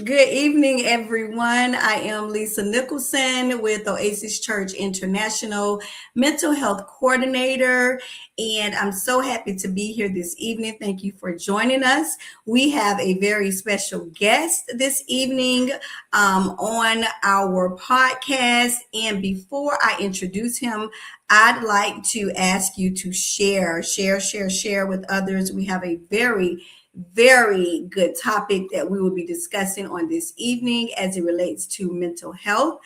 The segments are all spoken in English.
Good evening, everyone. I am Lisa Nicholson with Oasis Church International Mental Health Coordinator, and I'm so happy to be here this evening. Thank you for joining us. We have a very special guest this evening on our podcast. And before I introduce him, I'd like to ask you to share with others. We have a very good topic that we will be discussing on this evening as it relates to mental health.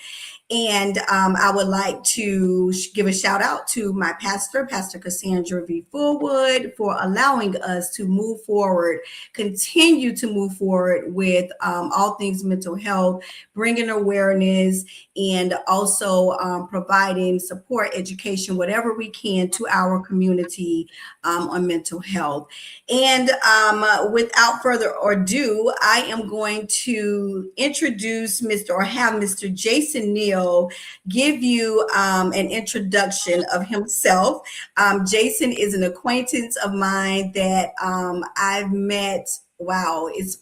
And I would like to give a shout out to my pastor, Pastor Cassandra V. Fullwood, for allowing us to move forward, continue to move forward with all things mental health, bringing awareness, and also providing support, education, whatever we can to our community on mental health. And without further ado, I am going to introduce Mr. Jason Neal give you an introduction of himself. Jason is an acquaintance of mine that I've met. Wow, it's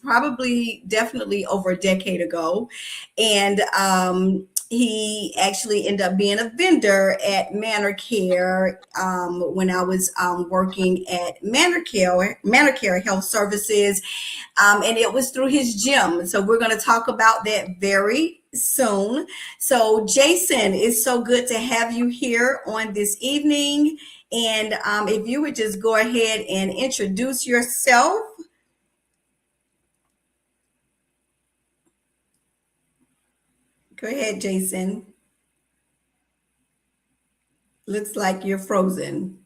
definitely over a decade ago. And he actually ended up being a vendor at Manor Care when I was working at Manor Care Health Services, and it was through his gym. So we're going to talk about that very soon. So Jason, it's so good to have you here on this evening. And if you would just go ahead and introduce yourself. Go ahead, Jason. Looks like you're frozen.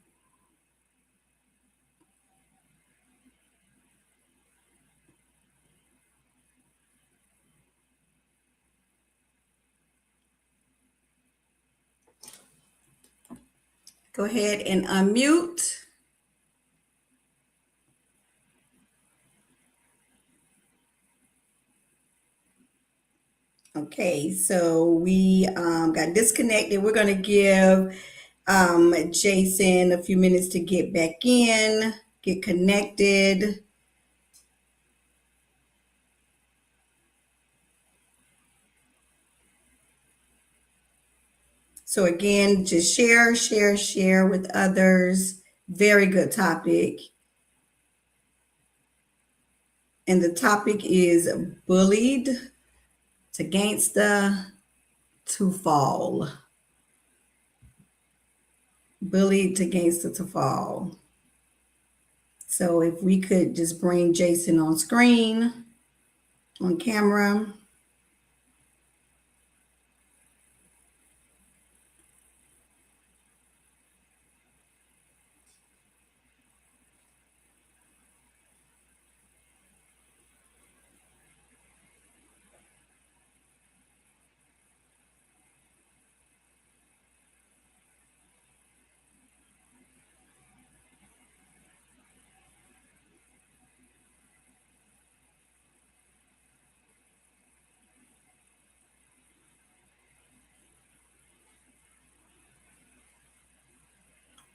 Go ahead and unmute. Okay, so we got disconnected. We're going to give Jason a few minutes to get back in, get connected. So again, just share with others. Very good topic. And the topic is bullied to gangsta to fall. Bullied to gangsta to fall. So if we could just bring Jason on screen, on camera.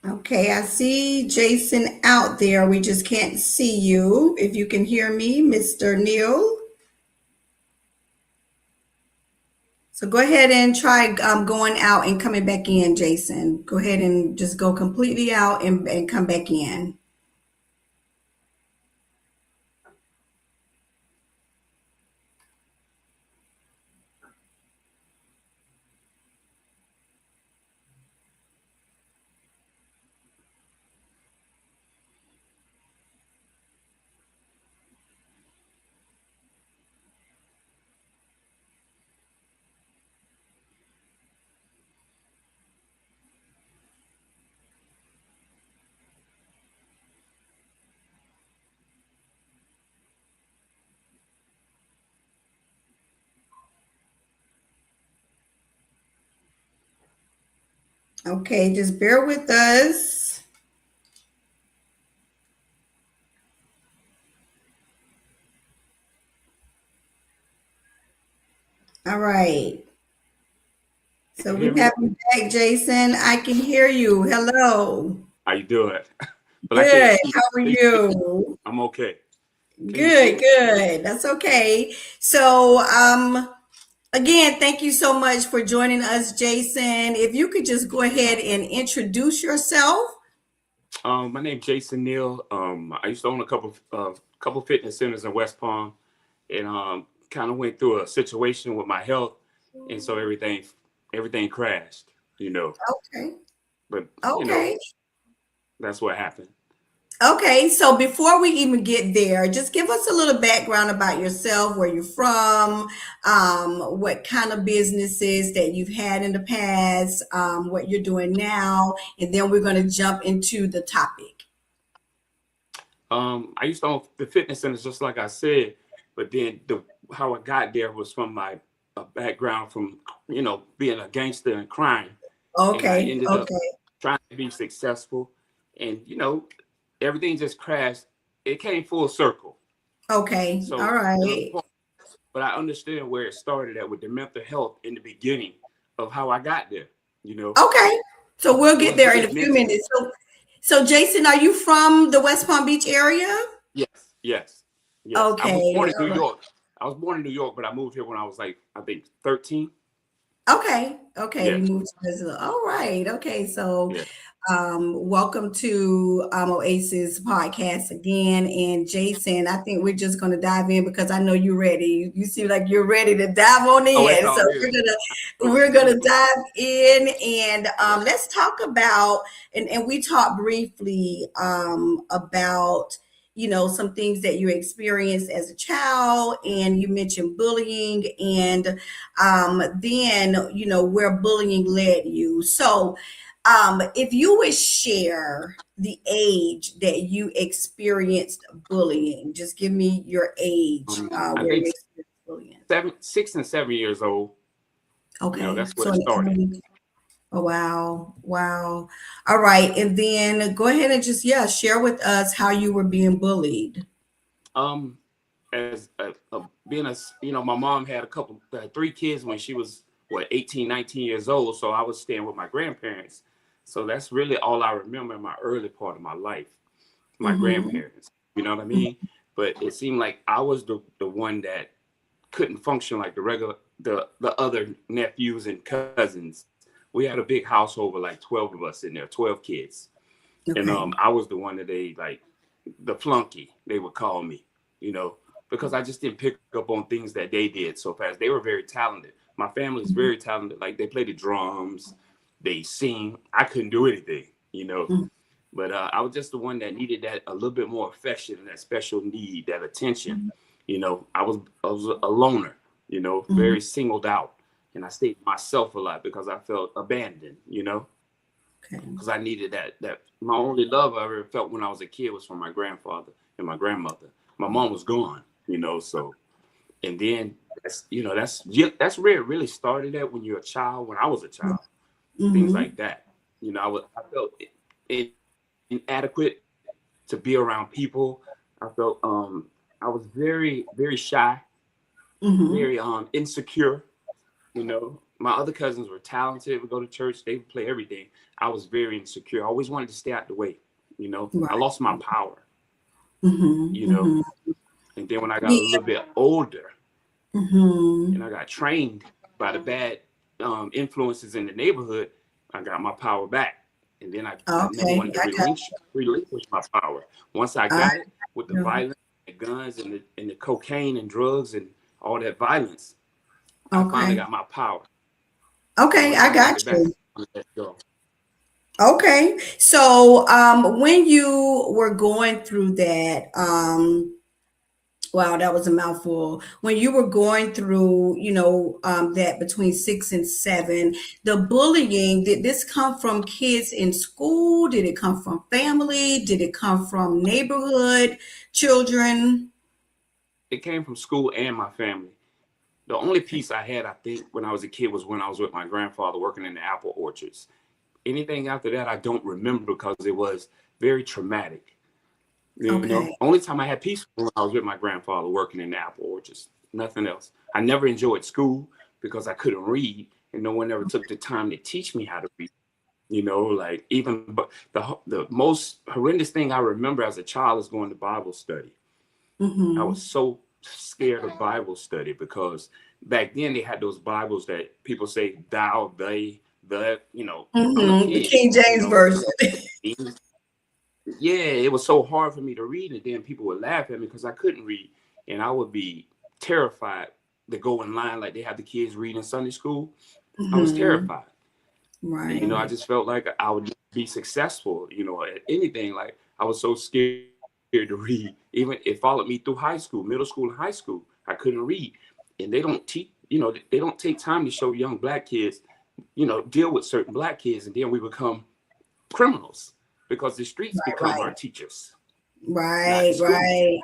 Okay, I see Jason out there. We just can't see you. If you can hear me, Mr. Neal. So go ahead and try going out and coming back in, Jason. Go ahead and just go completely out and come back in. Okay, just bear with us. All right. So we have you back, Jason. I can hear you. Hello. How you doing? Good. How are you? I'm okay. Can you see Good, it? good. That's okay. So, again, thank you so much for joining us, Jason. If you could just go ahead and introduce yourself. My name's Jason Neal. I used to own a couple fitness centers in West Palm, and kind of went through a situation with my health, and so everything crashed. You know, Okay. but Okay. that's what happened. Okay, so before we even get there, just give us a little background about yourself, where you're from, what kind of businesses that you've had in the past, what you're doing now, and then we're going to jump into the topic. I used to own the fitness centers, just like I said, but then how I got there was from my background from being a gangster and crime, and I Okay, ended up okay, trying to be successful, and everything just crashed. It came full circle. okay, all So right. but I understand where it started at with the mental health in the beginning of how I got there. You know, Okay, so we'll it get was there in a really few mentally. minutes. So Jason, are you from the West Palm Beach area? Yes, yes, yes. I was Okay, born in New all right. York. I was born in New York, but I moved here when I was like, I think 13. Okay, okay, you Yes, moved to Brazil. All right, okay. So, yeah. welcome to Oasis podcast again. And Jason, I think we're just going to dive in because I know you're ready. You seem like you're ready to dive on Oh, it's in. So all good. we're I'm gonna ready. dive in, and Yeah. let's talk about, and we talked briefly about, some things that you experienced as a child, and you mentioned bullying, and then where bullying led you. So, if you would share the age that you experienced bullying, just give me your age I where think you experienced bullying. 6 and 7 years old. Okay, That's where so it in started. oh, wow, wow. All right, and then go ahead and just share with us how you were being bullied. Um, as being my mom had three kids when she was 18, 19 years old. So I was staying with my grandparents. So that's really all I remember in my early part of my life. My Mm-hmm. grandparents, you know what I mean? But it seemed like I was the one that couldn't function like the other nephews and cousins. We had a big household with like 12 of us in there, 12 kids. And Okay. I was the one that they like, the flunky, they would call me, because I just didn't pick up on things that they did so fast. They were very talented. My family is very talented. Like they play the drums, they sing. I couldn't do anything. Mm-hmm. But I was just the one that needed that a little bit more affection and that special need, that attention. I was a loner, very singled out. And I stayed myself a lot because I felt abandoned, Okay. because I needed that my only love I ever felt when I was a kid was from my grandfather and my grandmother. My mom was gone, so and then that's where it really started at when you're a child, when I was a child, things Mm-hmm. like that. I felt inadequate to be around people. I felt I was very, very shy, Mm-hmm. very insecure. My other cousins were talented, would go to church, they would play everything. I was very insecure. I always wanted to stay out the way. I Right. lost my power, Mm-hmm. you know. Mm-hmm. And then when I got a Yeah. little bit older Mm-hmm. and I got trained by the bad influences in the neighborhood, I got my power back. And then I never Okay. wanted to I got. relinquish my power. Once I I. got it with the violence, the guns, and the cocaine and drugs and all that violence, I finally Okay. got my power. And Okay. once I I got got it back, you. I let go. Okay. So, when you were going through that, wow, that was a mouthful. When you were going through, that between 6 and 7, the bullying, did this come from kids in school? Did it come from family? Did it come from neighborhood children? It came from school and my family. The only peace I had, I think, when I was a kid was when I was with my grandfather working in the apple orchards. Anything after that, I don't remember because it was very traumatic. Okay. Only time I had peace was when I was with my grandfather working in the apple orchards. Nothing else. I never enjoyed school because I couldn't read, and no one ever took the time to teach me how to read. Like even but the most horrendous thing I remember as a child is going to Bible study. I Mm-hmm. was so scared of Bible study because back then they had those Bibles that people say thou, they, the, I'm a Mm-hmm. The kid, King James version. yeah, it was so hard for me to read, and then people would laugh at me because I couldn't read, and I would be terrified to go in line like they have the kids read in Sunday school. I was Mm-hmm. terrified. And, Right. I just felt like I would be successful, at anything. Like I was so scared to read. Even it followed me through high school, middle school, and high school. I couldn't read. And they don't teach, they don't take time to show young black kids, deal with certain black kids. And then we become criminals because the streets become our Right. teachers, not Right. school. Right.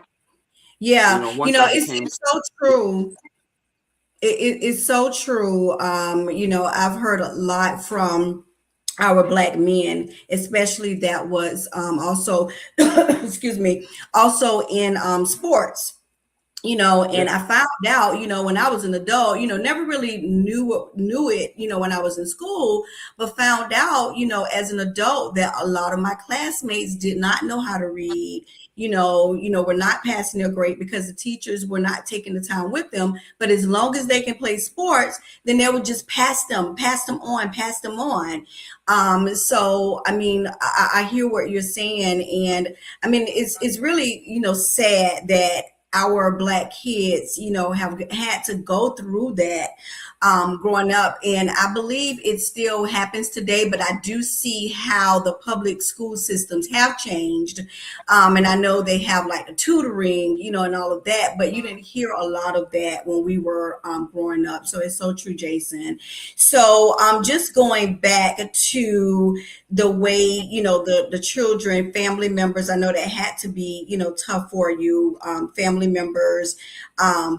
Yeah. Once I became, It's so true. It's so true. I've heard a lot from our black men, especially that was also, excuse me, also in sports. And yeah, I found out, when I was an adult, never really knew it, when I was in school, but found out, as an adult that a lot of my classmates did not know how to read, were not passing their grade because the teachers were not taking the time with them. But as long as they can play sports, then they would just pass them on. So I mean, I hear what you're saying, and I mean, it's really, sad that our black kids, have had to go through that growing up. And I believe it still happens today, but I do see how the public school systems have changed. And I know they have like the tutoring, and all of that, but you didn't hear a lot of that when we were growing up. So it's so true, Jason. So just going back to the way, the children, family members, I know that had to be, tough for you, family members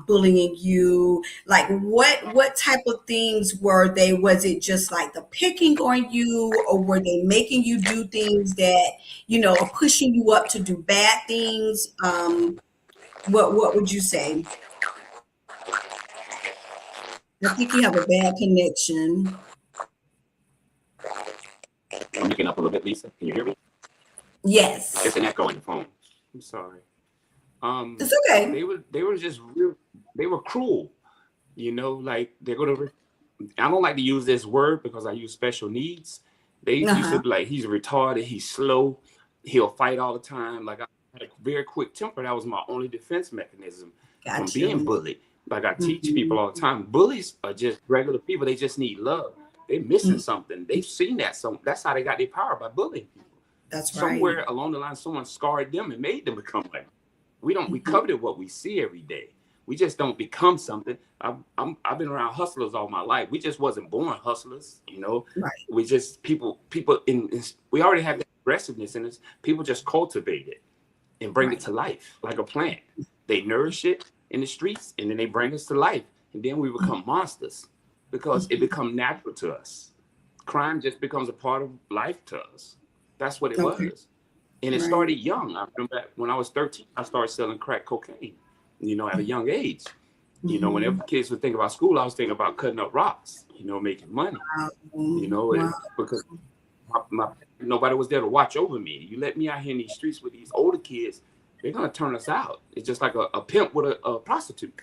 bullying you. Like what type of things were they? Was it just like the picking on you, or were they making you do things that, are pushing you up to do bad things? What would you say? I think you have a bad connection. I'm picking up a little bit, Lisa. Can you hear me? It's Yes. an echo in the phone. I'm sorry. It's okay. They were just real, they were cruel, like they're gonna. I don't like to use this word because I use special needs. They used to Uh-huh. be like, he's retarded, he's slow, he'll fight all the time. Like I had a very quick temper. That was my only defense mechanism from Got being you. bullied. Like I teach Mhm. people all the time, bullies are just regular people. They just need love. They're missing Mm, something. They've seen that. So that's how they got their power, by bullying people. that's right. Somewhere along the line, someone scarred them and made them become like. We Mhm. coveted what we see every day. We just don't become something. I've been around hustlers all my life. We just wasn't born hustlers. Right. We just people we already have that aggressiveness in us. People just cultivate it and bring it Right. to life like a plant. They nourish it in the streets and then they bring us to life. And then we become monsters because it Mhm. becomes natural to us. Crime just becomes a part of life to us. That's what it Okay. was. And it Right. started young. I remember when I was 13, I started selling crack cocaine, at a young age. Whenever Mhm. kids would think about school, I was thinking about cutting up rocks, making money, Wow. because nobody was there to watch over me. You let me out here in these streets with these older kids, they're going to turn us out. It's just like a pimp with a prostitute.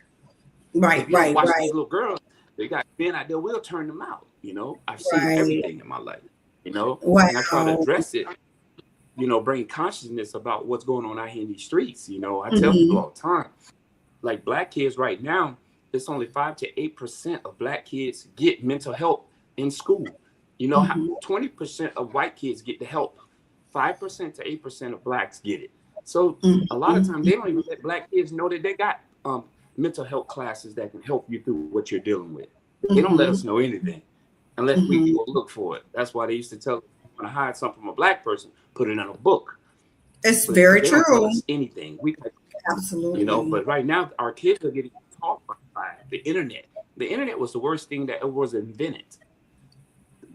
Right. If you don't Right. watch Right. these little girls, they got men out there, we'll turn them out. I've seen Right. everything in my life, and I try to Wow. address it, bring consciousness about what's going on out here in these streets. I tell people Mhm. all the time, like black kids right now, it's only 5 to 8% of black kids get mental help in school. How Mhm. 20% of white kids get the help, 5% to 8% of blacks get it. So a lot of Mhm. times they don't even let black kids know that they got mental health classes that can help you through what you're dealing with. They don't let us Mhm. know anything unless we Mhm. go look for it. That's why they used to tell us, if you want to hide something from a black person, put it in a book. It's But very they don't tell true. us anything. Absolutely. But right now our kids are getting taught by the internet. The internet was the worst thing that ever was invented.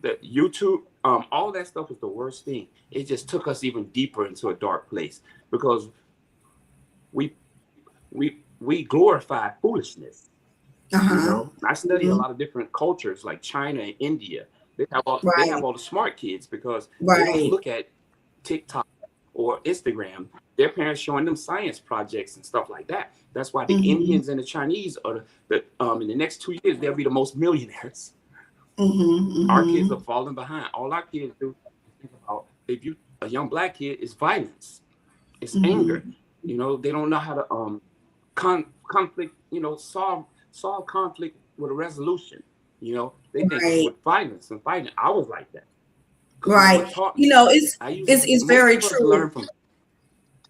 The YouTube, all that stuff was the worst thing. It just took us even deeper into a dark place because we glorify foolishness. Uh-huh. I study a Mhm. lot of different cultures like China and India. They have Right. all the smart kids because they don't Right. look at TikTok or Instagram, their parents showing them science projects and stuff like that. That's why the Mm-hmm. Indians and the Chinese are in the next 2 years, they'll be the most millionaires. Mm-hmm. Our kids Mm-hmm. are falling behind. All our kids do is think about, if you a young black kid, is violence, it's anger. Mm-hmm. They don't know how to conflict, solve conflict with a resolution. They think it's Right. with violence and fighting. I was like that because no one Right. taught You me. know, it's I used it's, it's Most very of us learn true. from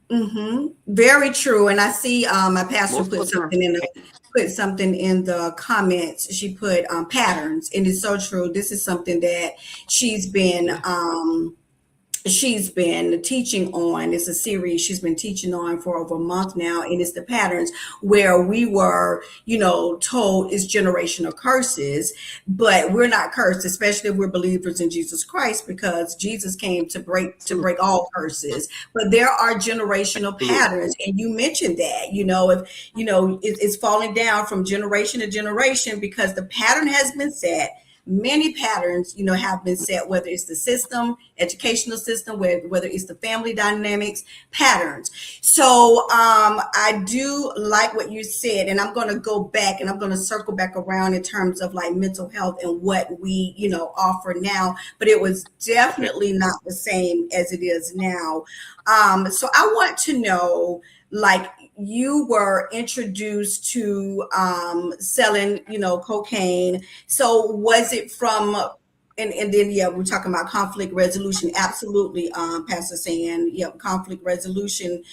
Mm-hmm. Very true. And I see my pastor most of us learn from pain. put something in the comments. She put patterns, and it's so true. This is something that she's been Yeah, she's been teaching on. It's a series she's been teaching on for over a month now, and it's the patterns where we were, told it's generational curses, but we're not cursed, especially if we're believers in Jesus Christ, because Jesus came to absolutely, break all curses. But there are generational absolutely. patterns, and you mentioned that, if it's falling down from generation to generation because the pattern has been set. Many patterns, have been set, whether it's the system, educational system, whether it's the family dynamics, patterns. So I do like what you said, and I'm going to go back and I'm going to circle back around in terms of like mental health and what we, offer now. But it was Okay. definitely not the same as it is now. So I want to know, like, you were introduced to selling, cocaine. So was it from, and then, yeah, we're talking about conflict resolution. Absolutely, Pastor saying, yeah, conflict resolution,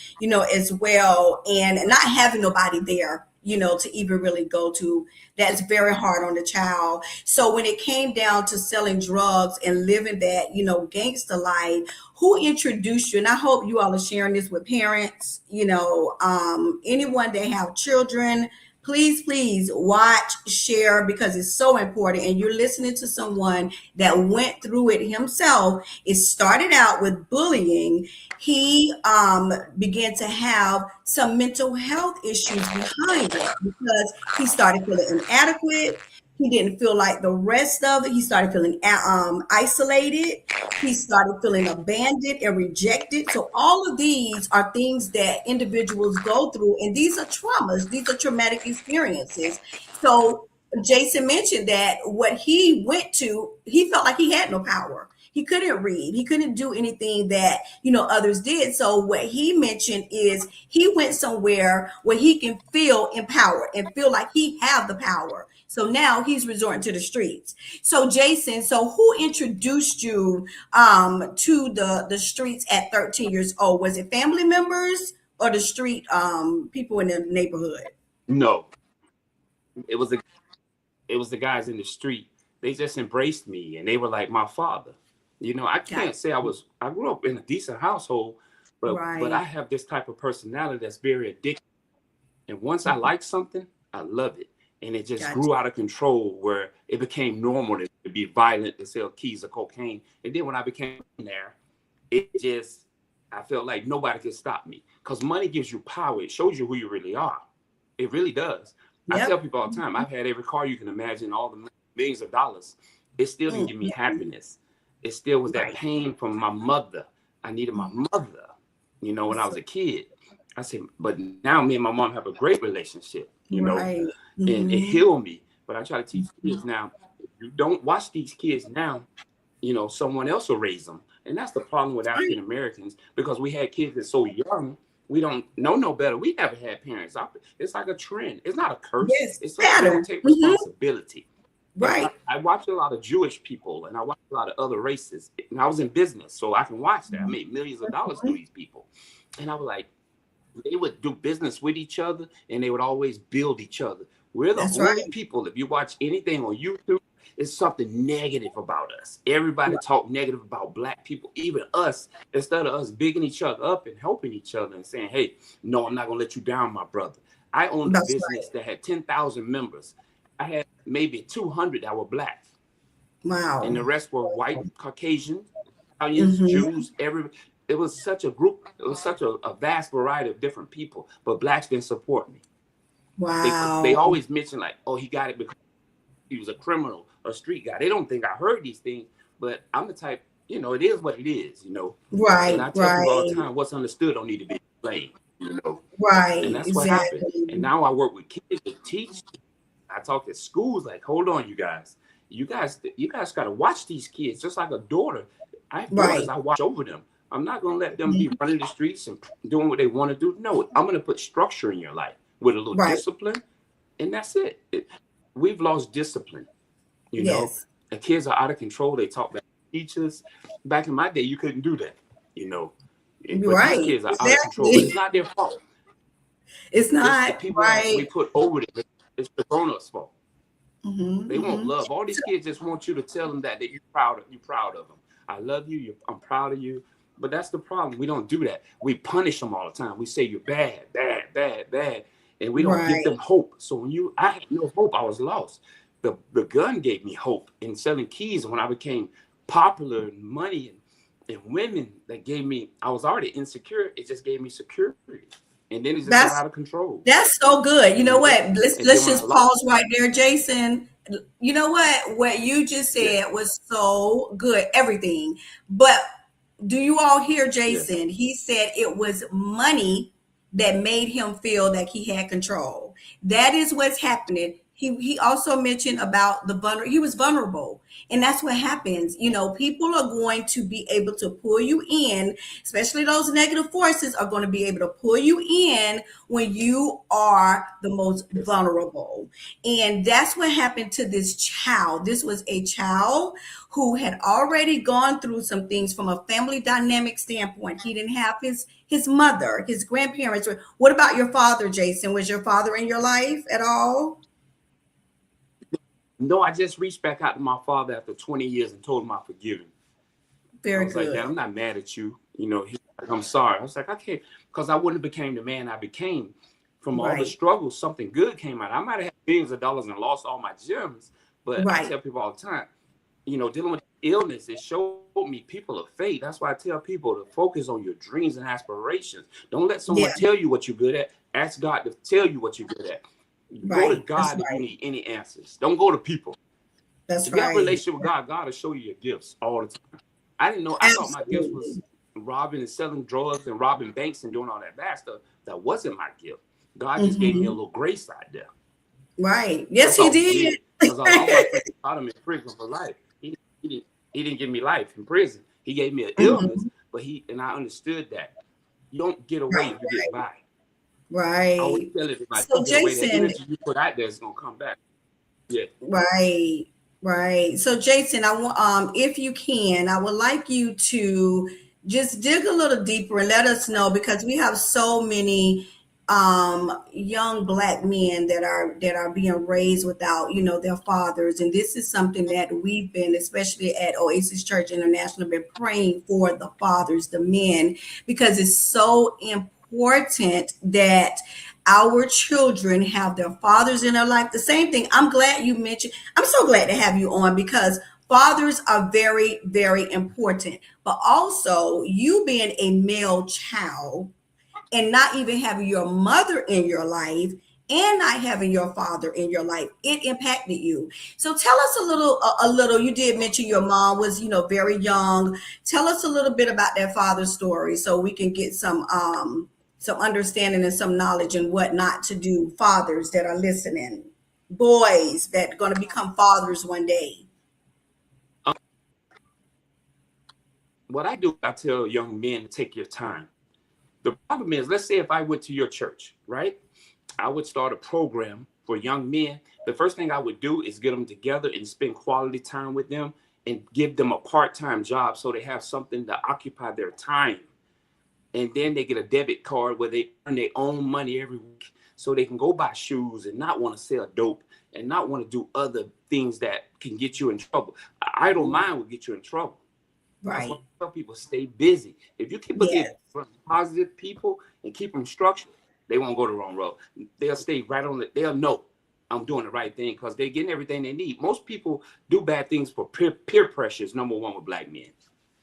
as well. And not having nobody there, to even really go to, that's very hard on the child. So when it came down to selling drugs and living that, gangster life, who introduced you? And I hope you all are sharing this with parents, anyone that have children. Please watch, share, because it's so important. And you're listening to someone that went through it himself. It started out with bullying. He began to have some mental health issues behind it because he started feeling inadequate. He didn't feel like the rest of it. He started feeling isolated. He started feeling abandoned and rejected. So all of these are things that individuals go through, and these are traumas. These are traumatic experiences. So Jason mentioned that what he went to, he felt like he had no power. He couldn't read. He couldn't do anything that, others did. So what he mentioned is he went somewhere where he can feel empowered and feel like he have the power. So now he's resorting to the streets. So Jason, so who introduced you to the streets at 13 years old? Was it family members or the street people in the neighborhood? No, it was the guys in the street. They just embraced me, and they were like my father. I Got can't say I grew up in a decent household, but I right. have this type of personality that's very addictive. And once I like something, I love it. And it just Gotcha. grew out of control where it became normal to be violent, to sell keys of cocaine. And then when I became there, I felt like nobody could stop me because money gives you power. It shows you who you really are. It really does. I tell Yep. people all the time, I've had every car you can imagine, all the millions of dollars. It still didn't give me Mhm. happiness. It still was that Right. pain from my mother. I needed my mother, when I That's was a kid. I said, but now me and my mom have a great relationship, right. and it Hmm. healed me. But I try to teach kids now, if you don't watch these kids now, someone else will raise them. And that's the problem with Right. African Americans, because we had kids that's so young, we don't know no better. We never had parents. It's like a trend. It's not a curse. Yes. It's like we don't Pattern. take Hmm. responsibility. And Right. I watch a lot of Jewish people, and I watch a lot of other races. And I was in business, so I can watch that. I made millions of dollars through these people. And I was like, they would do business with each other, and they would always build each other. We're the That's only right. people, if you watch anything on YouTube, it's something negative about us. Everybody talk negative about black people, even us, instead of us bigging each other up and helping each other and saying, hey, no, I'm not going to let you down, my brother. I owned a That's business right. that had 10,000 members. I had maybe 200 that were black, and Wow. the rest were white, Caucasian, Italians, Hmm. Jews, it was such a group, it was such a vast variety of different people, but blacks didn't support me. They Wow. always mention like, oh, he got it because he was a criminal, a street guy. They don't think I heard these things, but I'm the type, you know, it is what it is, you know. And Right, I tell people all the right, time, what's understood don't need to be explained, you know. And right, that's what happened. And exactly. now I work with kids to teach. I talk at schools like, hold on, you guys got to watch these kids just like a daughter. I have daughters, Right. I watch over them. I'm not going to let them be Mhm. running the streets and doing what they want to do. No, I'm going to put structure in your life with a little Right. discipline, and that's it. We've lost discipline, you know. Yes. The kids are out of control. They talk back to teachers. Back in my day, you couldn't do that, you know. But these Right. kids are out of control. But it's Exactly. not their fault. It's It's the not people that we right. put over them. It's the grown-ups' fault. They want Hmm. love. All these kids just want you to tell them that you're proud of them. I love you. I'm proud of you. But that's the problem. We don't do that. We punish them all the time. We say you're bad, bad, bad, bad, and we don't give them Right. hope. So I had no hope. I was lost. The gun gave me hope in selling keys. And when I became popular and money and women, that gave me. I was already insecure. It just gave me security, and then it just got That's out of control. That's so good. You You know know. what? Let's And then let's when I just lost, pause right there, Jason. You know what? What you just yeah, said was so good. Everything. But do you all hear yes, Jason? He said it was money that made him feel that he had control. That is what's happening. He also mentioned about he was vulnerable. And that's what happens. You know, people are going to be able to pull you in, especially those negative forces are going to be able to pull you in when you are the most yes. vulnerable. And that's what happened to this child. This was a child who had already gone through some things from a family dynamic standpoint. He didn't have his mother, his grandparents. What about your father, Jason? Was your father in your life at all? No, I just reached back out to my father after 20 years and told him I forgive him. I Very was like, Dad, good. I'm not mad at you. You know, he's like, I'm sorry. I was like, I can't, because I wouldn't have became the man I became from all the Right. struggles. Something good came out. I might have had billions of dollars and lost all my gems, but I Right. tell people all the time, you know, dealing with illness, it showed me people of faith. That's why I tell people to focus on your dreams and aspirations. Don't let Yeah. someone tell you what you're good at. Ask God to tell you what you're good at. Go to Right. That's God if you right. need any answers. Don't go to people. That's If you have a right. relationship with God, God will show you your gifts all the time. I didn't know. I thought my gifts was Absolutely. robbing and selling drugs and robbing banks and doing all that bad stuff. That wasn't my gift. God just gave me a Hmm. little grace out there. Right. Yes, That's he all He did. did. Because all my friends caught him in prison for life. He didn't give me life in prison. He gave me an illness, Mhm. but I understood that you don't get away, Right. you get by. I always Right. tell everybody, So don't get away. That Jason, energy you put out there is gonna come back. Yeah. right, right. So Jason, I want if you can, I would like you to just dig a little deeper and let us know because we have so many young black men that are being raised without, their fathers. And this is something that we've been, especially at Oasis Church International, been praying for the fathers, the men, because it's so important that our children have their fathers in their life. The same thing. I'm glad you mentioned, I'm so glad to have you on because fathers are very, very important. But also, you being a male child and not even having your mother in your life and not having your father in your life, it impacted you. So tell us a little. You did mention your mom was, very young. Tell us a little bit about that father story so we can get some understanding and some knowledge and what not to do. Fathers that are listening, boys that are going to become fathers one day. What I do, I tell young men to take your time. The problem is, let's say if I went to your church, right? I would start a program for young men. The first thing I would do is get them together and spend quality time with them and give them a part-time job so they have something to occupy their time. And then they get a debit card where they earn their own money every week so they can go buy shoes and not want to sell dope and not want to do other things that can get you in trouble. Idle mind will get you in trouble. That's why Right. I tell people stay busy. If you keep looking Yes. at positive people and keep them structured, they won't go the wrong road. They'll stay right on it. They'll know I'm doing the right thing because they're getting everything they need. Most people do bad things for peer pressure is number one with black men.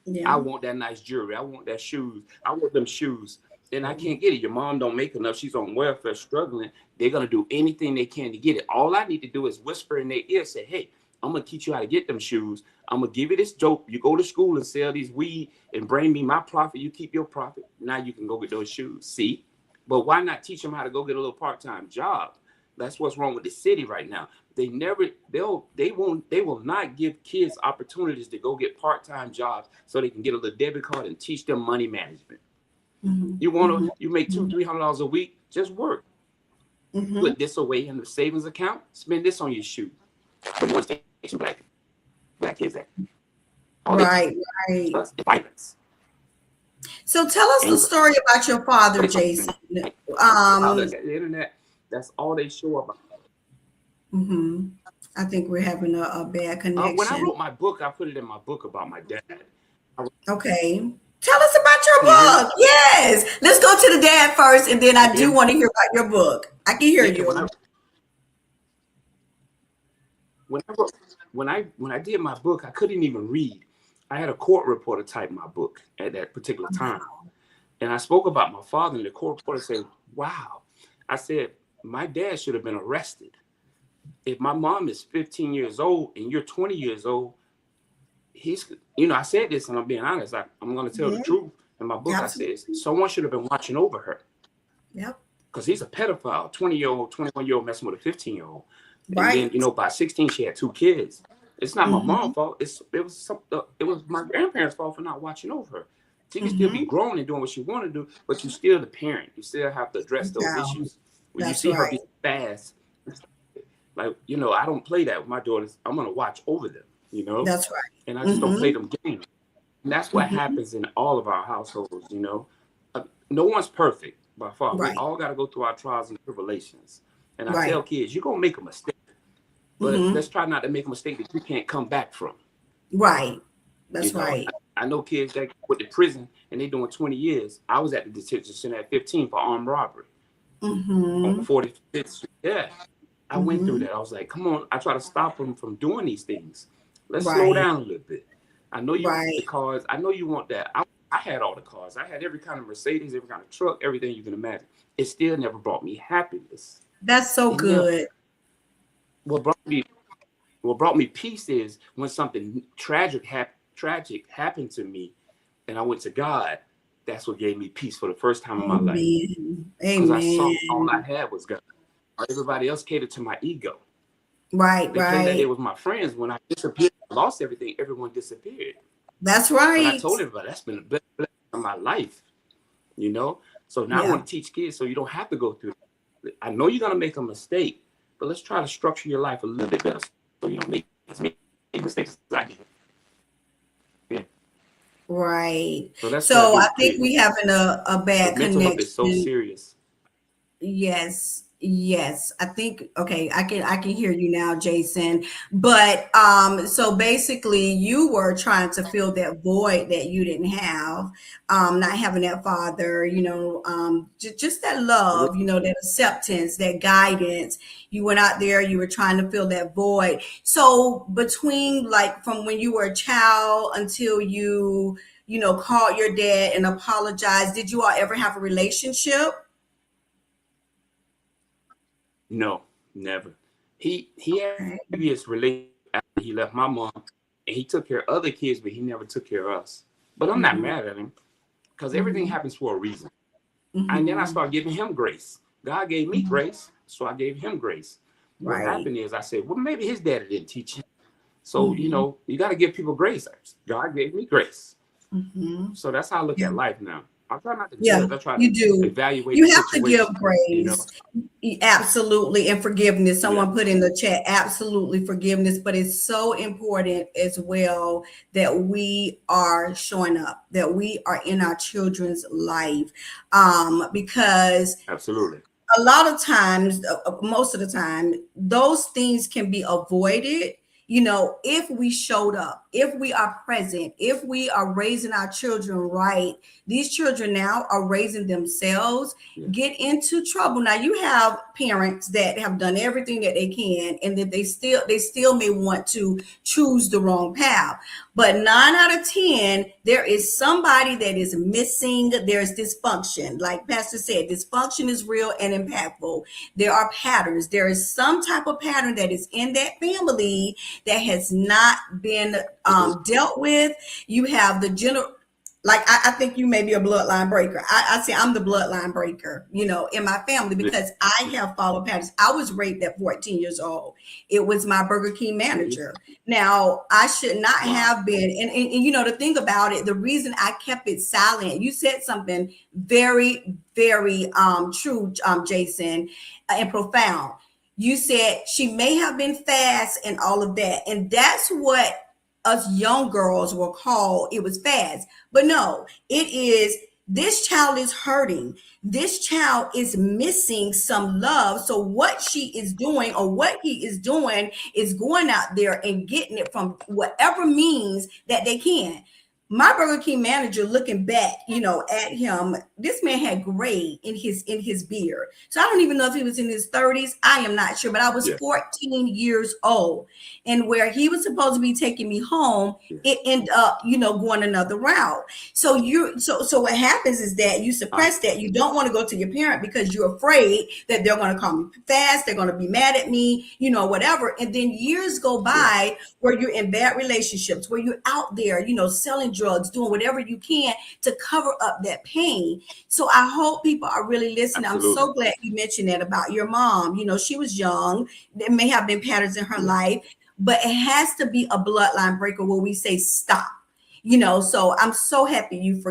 I Yeah. want that nice jewelry. I want that shoes. I want them shoes. And I can't get it. Your mom don't make enough. She's on welfare struggling. They're going to do anything they can to get it. All I need to do is whisper in their ear, say, hey, I'm gonna teach you how to get them shoes. I'm gonna give you this dope. You go to school and sell these weed and bring me my profit. You keep your profit. Now you can go get those shoes. See? But why not teach them how to go get a little part-time job? That's what's wrong with the city right now. They will not give kids opportunities to go get part-time jobs so they can get a little debit card and teach them money management. You make $200-300 a week, just work. Put this away in the savings account, spend this on your shoe. Black kids that. Right. Violence. So tell us the story about your father, Jason. The internet, that's all they show about. I think we're having a bad connection. When I wrote my book, I put it in my book about my dad. Okay. Tell us about your book. Yes. Let's go to the dad first, and then I do want to hear about your book. I can hear you. When I did my book, I couldn't even read. I had a court reporter type my book at that particular time. And I spoke about my father, and the court reporter said, wow. I said, my dad should have been arrested. If my mom is 15 years old and you're 20 years old, I said this, and I'm being honest. I'm going to tell the truth. In my book, I said, someone should have been watching over her. Yep. Because he's a pedophile, 20-year-old, 21-year-old messing with a 15-year-old. Right. And then, by 16, she had 2 kids. It's not my mom's fault. It was my grandparents' fault for not watching over her. She can still be grown and doing what she want to do, but you're still the parent. You still have to address those issues. When you see her be fast, like, I don't play that with my daughters. I'm going to watch over them, That's right. And I just don't play them games. And that's what happens in all of our households, No one's perfect by far. Right. We all got to go through our trials and tribulations. And I tell kids, you're going to make a mistake. But let's try not to make a mistake that you can't come back from. Right. That's right. I know kids that went to prison and they're doing 20 years. I was at the detention center at 15 for armed robbery. On 45th Street. Yeah. I went through that. I was like, come on. I try to stop them from doing these things. Let's slow down a little bit. I know you want the cars. I know you want that. I had all the cars. I had every kind of Mercedes, every kind of truck, everything you can imagine. It still never brought me happiness. That's so good. What brought me peace is when something tragic happened to me, and I went to God. That's what gave me peace for the first time in my life. Because I saw all I had was God. Everybody else catered to my ego. Right. They claimed that it was my friends. When I disappeared, I lost everything. Everyone disappeared. That's right. But I told everybody that's been the best blessing of my life. So now I want to teach kids so you don't have to go through it. I know you're gonna make a mistake, but let's try to structure your life a little bit better so you don't make as many mistakes as I did. Right. So I think we having a bad connection. Mental health is so serious. Yes. I think, okay, I can hear you now, Jason. But so basically you were trying to fill that void that you didn't have, not having that father, just that love, that acceptance, that guidance. You went out there, you were trying to fill that void. So between from when you were a child until you called your dad and apologized, did you all ever have a relationship? No, never. He had a previous relationship after he left my mom, and he took care of other kids, but he never took care of us. But I'm not mad at him because everything happens for a reason. And then I started giving him grace. God gave me grace, so I gave him grace. What happened is I said, well, maybe his daddy didn't teach him. So, you got to give people grace. God gave me grace. So that's how I look at life now. I try not to judge. I try to evaluate. You have to give grace. Absolutely. And forgiveness. Someone put in the chat, absolutely forgiveness. But it's so important as well that we are showing up, that we are in our children's life. Because absolutely. A lot of times, most of the time, those things can be avoided, if we showed up. if we are present, if we are raising our children right, these children now are raising themselves, get into trouble. Now you have parents that have done everything that they can, and that they still may want to choose the wrong path. But 9 out of 10, there is somebody that is missing. There's dysfunction. Like Pastor said, dysfunction is real and impactful. There are patterns. There is some type of pattern that is in that family that has not been dealt with. You have the general, like I think you may be a bloodline breaker. I say I'm the bloodline breaker, in my family, because I have followed patterns. I was raped at 14 years old. It was my Burger King manager. Now, I should not have been. And the thing about it, the reason I kept it silent, you said something very, very true, Jason, and profound. You said she may have been fast and all of that. And that's what us young girls were called. It was fast. But no, it is, this child is hurting. This child is missing some love. So what she is doing, or what he is doing, is going out there and getting it from whatever means that they can. My Burger King manager, looking back, at him, this man had gray in his beard. So I don't even know if he was in his 30s. I am not sure, but I was 14 years old. And where he was supposed to be taking me home, it ended up, going another route. So so what happens is that you suppress that. You don't want to go to your parent because you're afraid that they're going to call me fast. They're going to be mad at me, whatever. And then years go by where you're in bad relationships, where you're out there, selling drugs, doing whatever you can to cover up that pain. So I hope people are really listening. Absolutely. I'm so glad you mentioned that about your mom. She was young. There may have been patterns in her life, but it has to be a bloodline breaker where we say stop. So I'm so happy you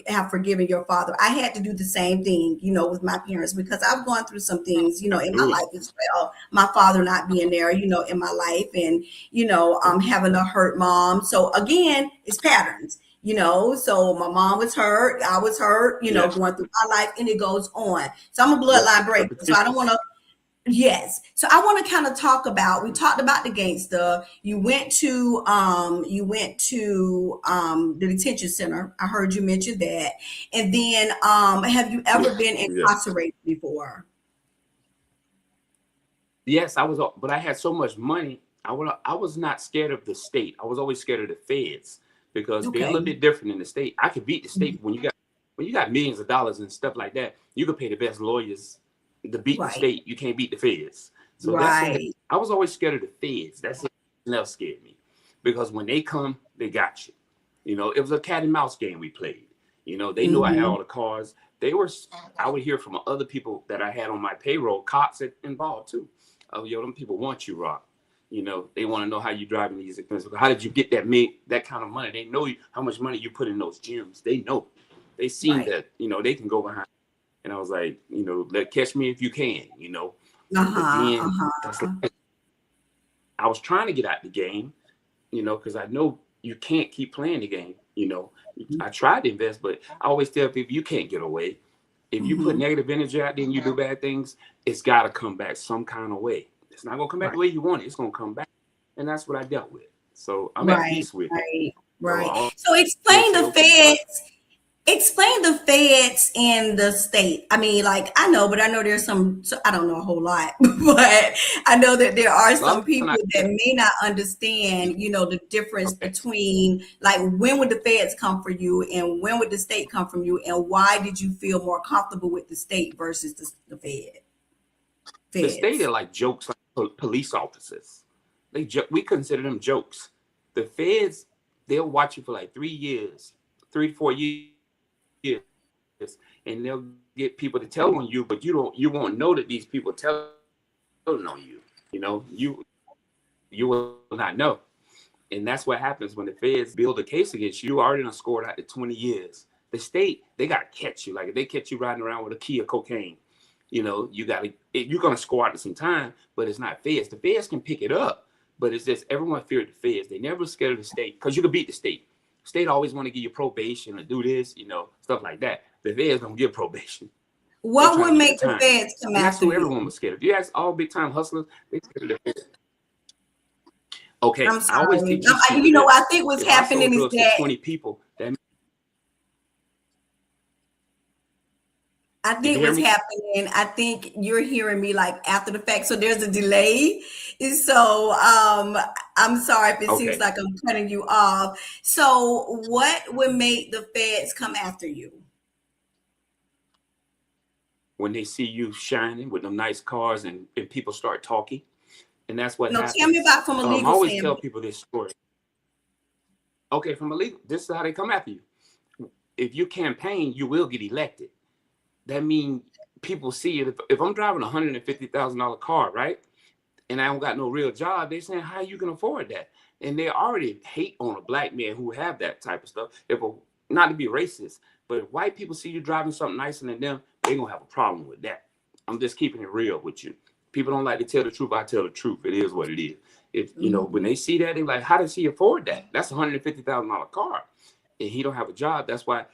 have forgiven your father. I had to do the same thing, with my parents, because I've gone through some things, in my life as well. My father not being there, in my life, and, having a hurt mom. So again, it's patterns, so my mom was hurt. I was hurt, going through my life, and it goes on. So I'm a bloodline breaker. So I don't want to. Yes. So I want to kind of talk about, we talked about the gangster. You went to the detention center. I heard you mention that. And then have you ever been incarcerated before? Yes, I was, but I had so much money. I was not scared of the state. I was always scared of the feds, because they're a little bit different in the state. I could beat the state when you got millions of dollars and stuff like that. You could pay the best lawyers to beat the state. You can't beat the feds. So that's I was always scared of the feds. That's it. Nothing else scared me, because when they come, they got you. It was a cat and mouse game we played. They knew I had all the cars. I would hear from other people that I had on my payroll, cops involved too. Oh, them people want you, Rock. They want to know how you driving these expensive. How did you get that kind of money? They know how much money you put in those gyms. They know. They seen that, they can go behind. And I was like, catch me if you can, That's like, I was trying to get out the game, because I know you can't keep playing the game. I tried to invest, but I always tell people, you can't get away. If you put negative energy out there and you do bad things, it's got to come back some kind of way. It's not going to come back the way you want it. It's going to come back. And that's what I dealt with. So I'm at peace with it. Right. So explain the feds. Explain the feds and the state. I mean, I know there's some, I don't know a whole lot, but I know that there are some people that may not understand, the difference between, when would the feds come for you and when would the state come from you, and why did you feel more comfortable with the state versus the feds? The state are like jokes, like police officers. We consider them jokes. The feds, they'll watch you for 3 years, 3 to 4 years. And they'll get people to tell on you, but you won't know that these people tell on you. You will not know. And that's what happens when the feds build a case against you. You already done scored out to 20 years. The state, they got to catch you. If they catch you riding around with a key of cocaine, you're going to score out to some time, but it's not feds. The feds can pick it up, but it's just everyone feared the feds. They never scared of the state, because you can beat the state. State always want to give you probation or do this, stuff like that. The feds don't give probation. What would make the feds come after you? That's who everyone was scared of. You ask all big time hustlers, they scared of the feds. Okay, I'm I always sorry. teach people I this. think what's If I sold happening is drugs to that 20 people, that I did you think hear what's me? happening, I think you're hearing me like after the fact. So there's a delay. And so I'm sorry if it seems Okay. like I'm cutting you off. So what would make the feds come after you? When they see you shining with them nice cars and people start talking, and that's what No, tell me happens. about from a I legal always tell standpoint. people this story. Okay, from a legal, this is how they come after you. If you campaign, you will get elected. That means people see it. If I'm driving a $150,000 car, right, and I don't got no real job, they saying how you can afford that, and they already hate on a black man who have that type of stuff. If a, not to be racist, but if white people see you driving something nicer than them, they gonna have a problem with that. I'm just keeping it real with you. People don't like to tell the truth. I tell the truth. It is what it is. If you know when Mhm. they see that, they're like, "How does he afford that? That's a $150,000 car, and he don't have a job. That's why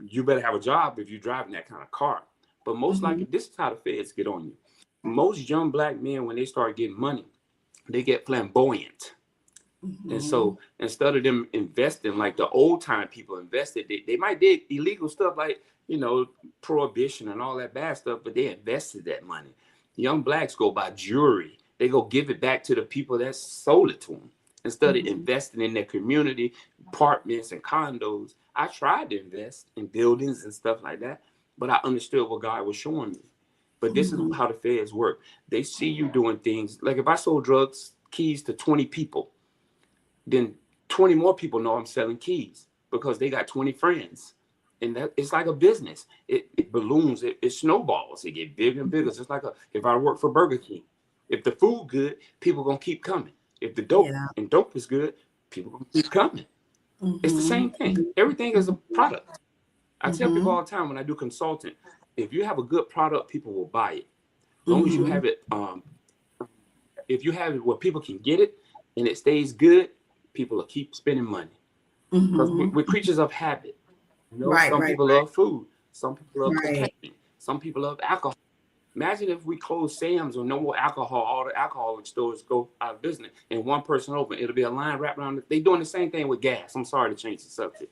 you better have a job if you're driving that kind of car." But most likely, Mhm. this is how the feds get on you. Most young black men, when they start getting money, they get flamboyant. And Mhm. so instead of them investing like the old time people invested, they might did illegal stuff like, prohibition and all that bad stuff, but they invested that money. Young blacks go buy jewelry. They go give it back to the people that sold it to them. Instead of Mhm. investing in their community, apartments and condos, I tried to invest in buildings and stuff like that, but I understood what God was showing me. But this is Mhm. how the feds work. They see you doing things like if I sold drugs keys to 20 people, then 20 more people know I'm selling keys because they got 20 friends. And that it's like a business. It balloons, it snowballs, it get bigger and bigger. It's just like if I work for Burger King, if the food good, people gonna keep coming. If the Yeah. dope is good, people gonna keep coming. It's the Mhm. same thing. Everything is a product. I tell people Mhm. all the time when I do consulting, if you have a good product, people will buy it. As long as you Mhm. have it, if you have it where people can get it and it stays good, people will keep spending money because Mhm. we're creatures of habit. Right, Some right, people love food, some people love right. cocaine, some people love alcohol. Imagine if we close Sam's or no more alcohol, all the alcoholic stores go out of business, and one person open. It'll be a line wrapped around it. They doing the same thing with gas. I'm sorry to change the subject.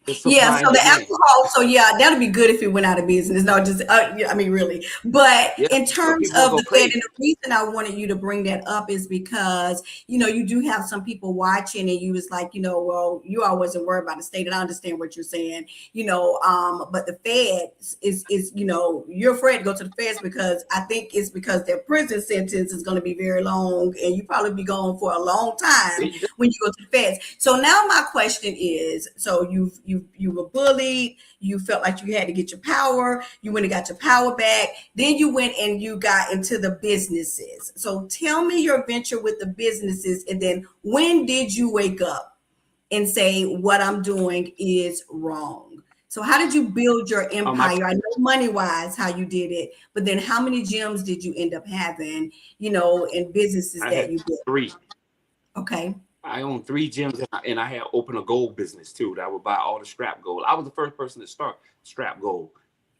It's Yeah, supply so and the demand. alcohol, so yeah, that'd be good if it went out of business. No, just yeah, I mean, really. But Yeah, in but terms people gonna of go the Fed, crazy. and the reason I wanted you to bring that up is because you do have some people watching, and you was like, well, you all wasn't worried about the state, and I understand what you're saying, but the Fed is you're afraid to go to the Feds because I think it's because their prison sentence is going to be very long, and you probably be gone for a long There time you go. when you go to the feds. So now my question is, so you were bullied, you felt like you had to get your power, you went and got your power back, then you went and you got into the businesses. So tell me your venture with the businesses, and then when did you wake up and say what I'm doing is wrong? So how did you build your I empire? I know money wise how you did it, but then how many gyms did you end up having, in businesses I that had you did? three. Okay. I own three gyms and I had opened a gold business too. That I would buy all the scrap gold. I was the first person to start scrap gold,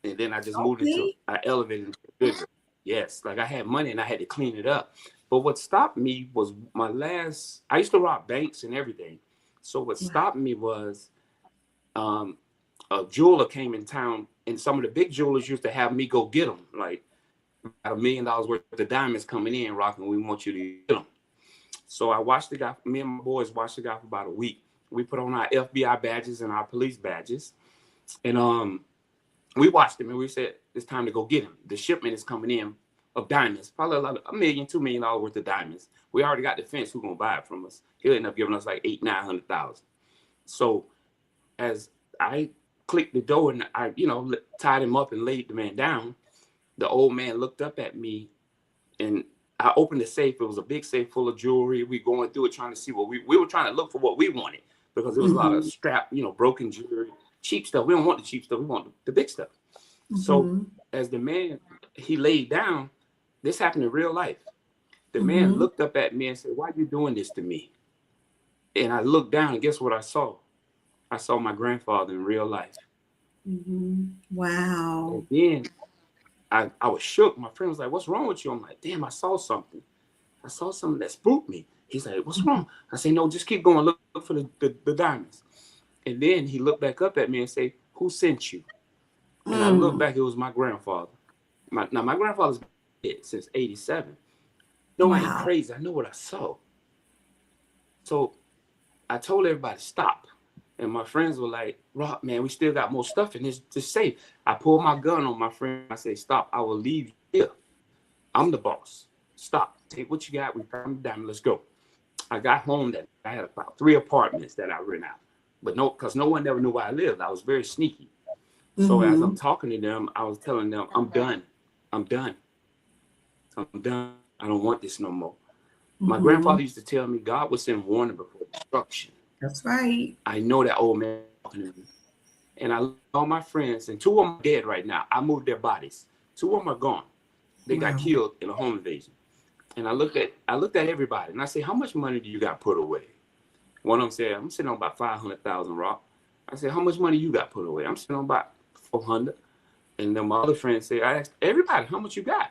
and then I just moved into Okay. I elevated into bigger. Yes, like I had money and I had to clean it up. But what stopped me was my last. I used to rob banks and everything. So what Wow. stopped me was um, a jeweler came in town, and some of the big jewelers used to have me go get them. Like got $1 million worth of diamonds coming in, rocking. We want you to get them. So I watched the guy. Me and my boys watched the guy for about a week. We put on our FBI badges and our police badges, and we watched him and we said it's time to go get him. The shipment is coming in of diamonds, probably like $1 million, $2 million worth of diamonds. We already got the fence. Who's gonna buy it from us? He'll end up giving us like 800,000, 900,000. So as I clicked the door and I, tied him up and laid the man down, the old man looked up at me and I opened the safe. It was a big safe full of jewelry. We going through it trying to see what we were trying to look for what we wanted because there was a lot of Mhm. strap, broken jewelry, cheap stuff. We don't want the cheap stuff. We want the big stuff. So Mhm. as the man he laid down, this happened in real life. The man Mhm. looked up at me and said, "Why are you doing this to me?" And I looked down and guess what I saw? I saw my grandfather in real life. Mhm. And Wow. then I was shook. My friend was like, "What's wrong with you?" I'm like, "Damn, I saw something. I saw something that spooked me." He's like, what's wrong? I say, no, just keep going. Look for the diamonds. And then he looked back up at me and say, who sent you? And I looked back, it was my grandfather. Now, my grandfather's been dead since 87. No, I ain't Wow. crazy. I know what I saw. So I told everybody, stop. And my friends were like, Rob, man, we still got more stuff in this safe. I pulled my gun on my friend. I say, stop. I will leave you here. I'm the boss. Stop. Take what you got. We found the diamond. Let's go. I got home that I had about 3 apartments that I rent out. But because no one ever knew where I lived. I was very sneaky. So as I'm talking to them, I was telling them, I'm done. I'm done. I'm done. I don't want this no more. My grandfather used to tell me God would send warning before destruction. That's right. I know that old man talking to me. And I love all my friends, and 2 of them are dead right now. I moved their bodies. 2 of them are gone. They got killed in a home invasion. And I looked at everybody, and I said, how much money do you got put away? One of them said, I'm sitting on about 500,000, Rock. I said, how much money you got put away? I'm sitting on about 400. And then my other friend said, I asked everybody, how much you got?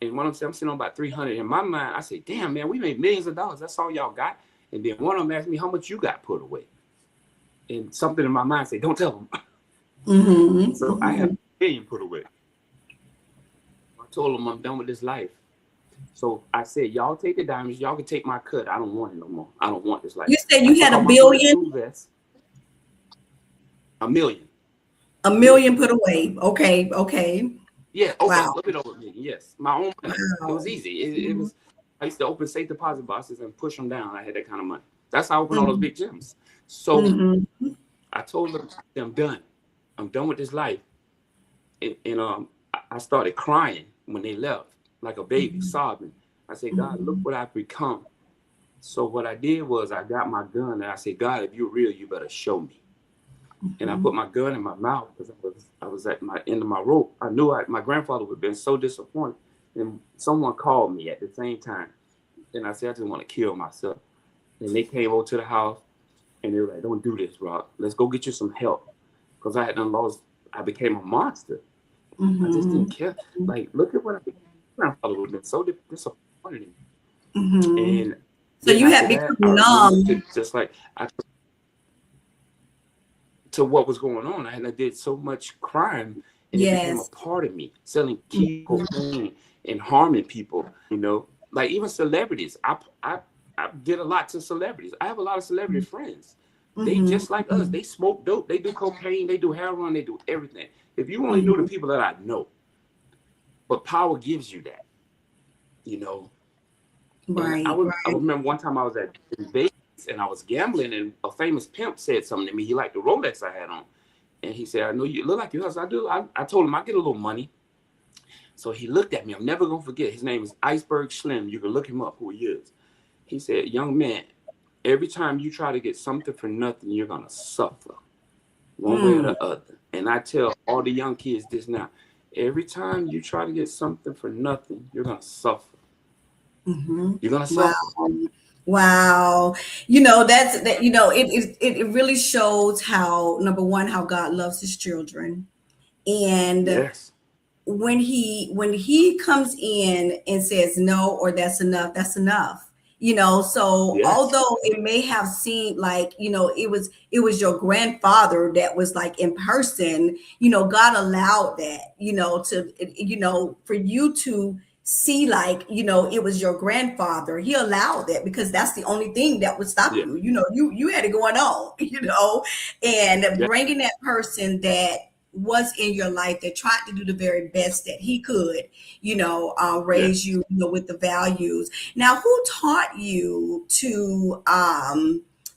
And one of them said, I'm sitting on about 300. In my mind, I said, damn, man, we made millions of dollars. That's all y'all got. And then one of them asked me, how much you got put away? And something in my mind said, don't tell them. So I have $1 million put away. I told them I'm done with this life. So I said, y'all take the diamonds. Y'all can take my cut. I don't want it no more. I don't want this life. You said you had $1 billion? $1 million. $1 million put away. Okay. Yeah. Okay. Wow. A little bit over $1 million. Yes. My own money. Wow. It was easy. It was. I used to open safe deposit boxes and push them down. I had that kind of money. That's how I opened all those big gyms. So I told them, I'm done. I'm done with this life. And I started crying when they left, like a baby, sobbing. I said, God, look what I've become. So what I did was I got my gun and I said, God, if you're real, you better show me. And I put my gun in my mouth because I was at my end of my rope. I knew my grandfather would have been so disappointed. And someone called me at the same time. And I said, I just want to kill myself. And they came over to the house and they were like, don't do this, Rob. Let's go get you some help. Because I I became a monster. I just didn't care. Like, look at what I became. My grandfather would have been so disappointed in me. And so you had become numb. Just like to what was going on. I did so much crime and it became a part of me, selling cocaine and harming people, like even celebrities. I did a lot to celebrities. I have a lot of celebrity friends. They just like us. They smoke dope. They do cocaine. They do heroin. They do everything. If you only knew the people that I know, but power gives you that, Right. I remember one time I was at Vegas and I was gambling and a famous pimp said something to me. He liked the Rolex I had on. And he said, I know you look like your husband. I do. I told him I get a little money. So he looked at me. I'm never going to forget. His name is Iceberg Slim. You can look him up who he is. He said, young man, every time you try to get something for nothing, you're going to suffer one way or the other. And I tell all the young kids this now. Every time you try to get something for nothing, you're going to suffer. You're going to suffer. Wow. It really shows how, number one, how God loves his children. And when he comes in and says no, or that's enough, so although it may have seemed like, it was your grandfather that was like in person, God allowed that, for you to see, like, it was your grandfather. He allowed that because that's the only thing that would stop you. You had it going on, and bringing that person that was in your life that tried to do the very best that he could, raise you, with the values. Now, who taught you to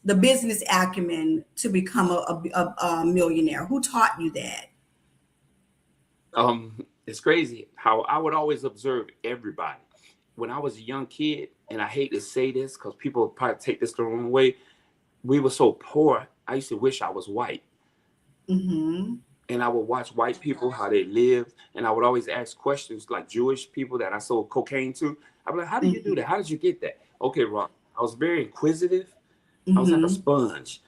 the business acumen to become a millionaire? Who taught you that? It's crazy how I would always observe everybody. When I was a young kid, and I hate to say this because people probably take this the wrong way, we were so poor. I used to wish I was white. And I would watch white people, how they lived. And I would always ask questions like Jewish people that I sold cocaine to. I'd be like, how do you do that? How did you get that? Okay, Rob, I was very inquisitive. I was like a sponge.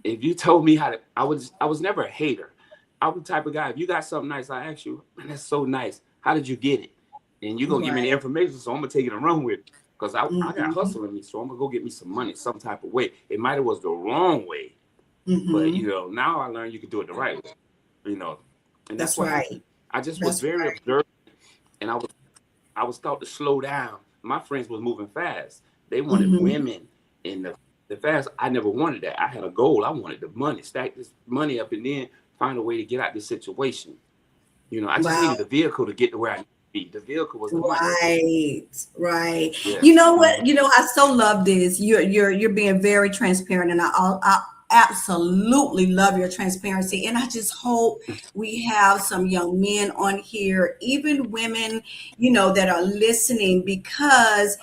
If you told me how to, I was never a hater. I was the type of guy, if you got something nice, I ask you, man, that's so nice. How did you get it? And you're going to give me the information, so I'm going to take it and run with it. because I got hustle in me, so I'm gonna go get me some money some type of way. It might have was the wrong way, but now I learned you can do it the right way, and that's That's what happened. right. I just was That's very right. observant, and I was taught to slow down. My friends was moving fast. They wanted women in the fast. I never wanted that. I had a goal. I wanted the money, stack this money up, and then find a way to get out this situation. I just Wow. needed a vehicle to get to where I need to be. The vehicle was the money. Right, right. You Yes. know what? I so love this. You're being very transparent, and I absolutely love your transparency. And I just hope we have some young men on here, even women, that are listening, because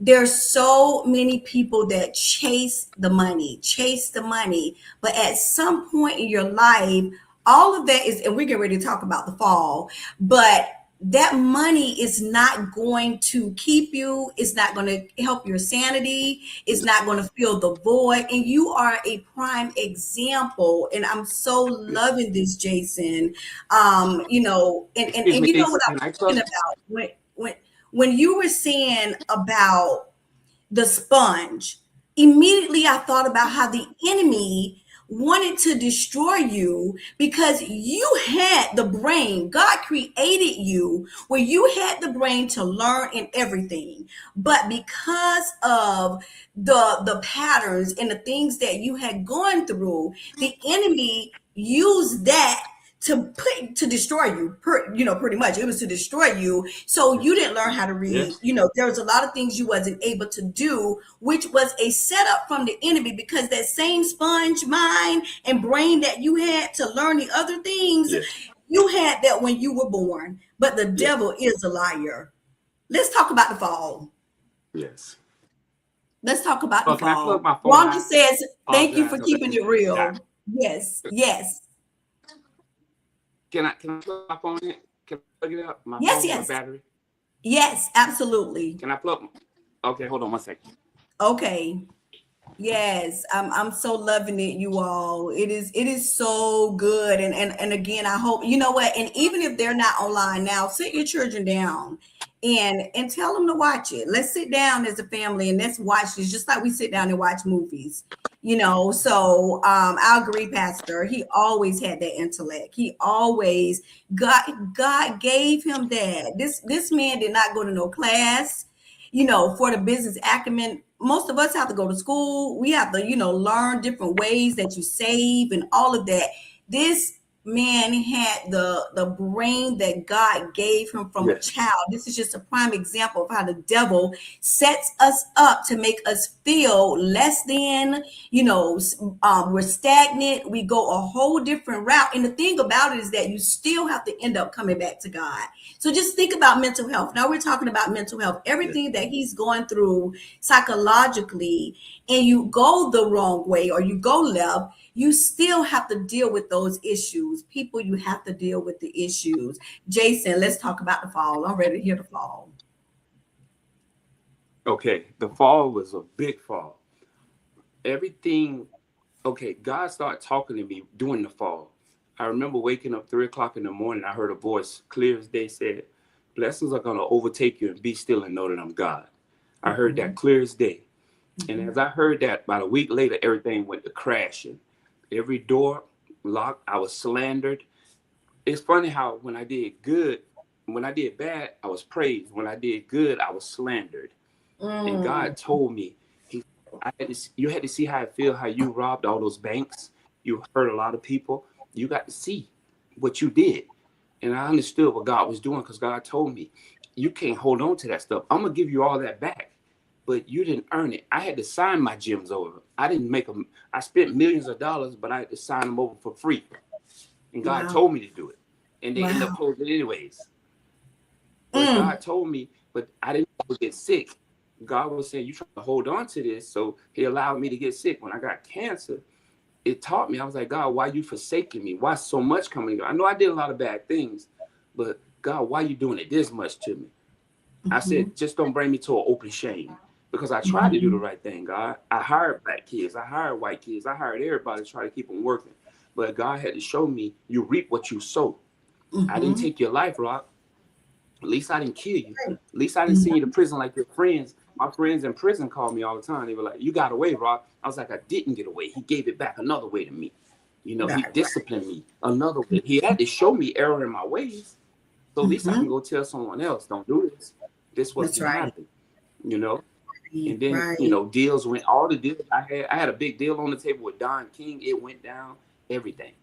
there's so many people that chase the money, but at some point in your life, all of that is, and we're getting ready to talk about the fall, but that money is not going to keep you. It's not going to help your sanity. It's not going to fill the void. And you are a prime example. And I'm so loving this, Jason. Excuse And me, you know Lisa. what Can I'm I thinking talk? about when you were saying about the sponge, immediately I thought about how the enemy wanted to destroy you because you had the brain. God created you where you had the brain to learn in everything. But because of the patterns and the things that you had gone through, the enemy used that to destroy you, pretty much it was to destroy you, so you didn't learn how to read. Yes. There was a lot of things you wasn't able to do, which was a setup from the enemy, because that same sponge mind and brain that you had to learn the other things, Yes. you had that when you were born. But the Yes. devil is a liar. Let's talk about the fall. Yes. Let's talk about the Well, can I plug fall. my phone? Wanda I says thank you apologize for because keeping it I real. Yes, yes, can I plug my phone in? Can I plug it up? My yes, phone, my yes, battery. yes, absolutely. Can I plug? Okay, hold on one second. Okay. Yes, I'm so loving it, you all. It is so good. And again, I hope, you know what, and even if they're not online now, sit your children down and tell them to watch it. Let's sit down as a family and let's watch this, just like we sit down and watch movies. So I agree, Pastor. He always had that intellect. He always, God gave him that. This man did not go to no class, for the business acumen. Most of us have to go to school. We have to, learn different ways that you save and all of that. This man had the brain that God gave him from a Yes. child. This is just a prime example of how the devil sets us up to make us feel less than, we're stagnant. We go a whole different route. And the thing about it is that you still have to end up coming back to God. So just think about mental health. Now we're talking about mental health, Yes. everything that he's going through psychologically, and you go the wrong way or you go left, you still have to deal with those issues. People, you have to deal with the issues. Jason, let's talk about the fall. I'm ready to hear the fall. Okay. The fall was a big fall. Everything. Okay. God started talking to me during the fall. I remember waking up 3 o'clock in the morning. I heard a voice clear as day said, "Blessings are going to overtake you, and be still and know that I'm God." I heard that clear as day. And as I heard that, about a week later, everything went to crashing. Every door locked. I was slandered. It's funny how when I did good, when I did bad, I was praised. When I did good, I was slandered. And Mm, God told me, you had to see how it feel, how you robbed all those banks. You hurt a lot of people. You got to see what you did. And I understood what God was doing, because God told me, you can't hold on to that stuff. I'm going to give you all that back. But you didn't earn it. I had to sign my gyms over. I didn't make them. I spent millions of dollars, but I had to sign them over for free. And God wow. told me to do it. And they end up Wow. closing anyways. But Mm, God told me, but I didn't get sick. God was saying, you trying to hold on to this. So he allowed me to get sick. When I got cancer, it taught me. I was like, God, why you forsaking me? Why so much coming? I know I did a lot of bad things, but God, why you doing it this much to me? I mhm, said, just don't bring me to an open shame, because I tried to do the mhm, right thing, God. I hired black kids. I hired white kids. I hired everybody to try to keep them working. But God had to show me, you reap what you sow. I didn't mhm. take your life, Rock. At least I didn't kill you. Right. At least I didn't send you to Mhm. prison like your friends My friends in prison called me all the time. They were like, "You got away, Rob." I was like, "I didn't get away. He gave it back another way to me. You know, he Right. disciplined me another way. He had to show me error in my ways, so at least I can Mm-hmm. go tell someone else, don't do this. This what's That's gonna right. happen." You know, and then Right. deals went. All the deals I had a big deal on the table with Don King. It went down. Everything,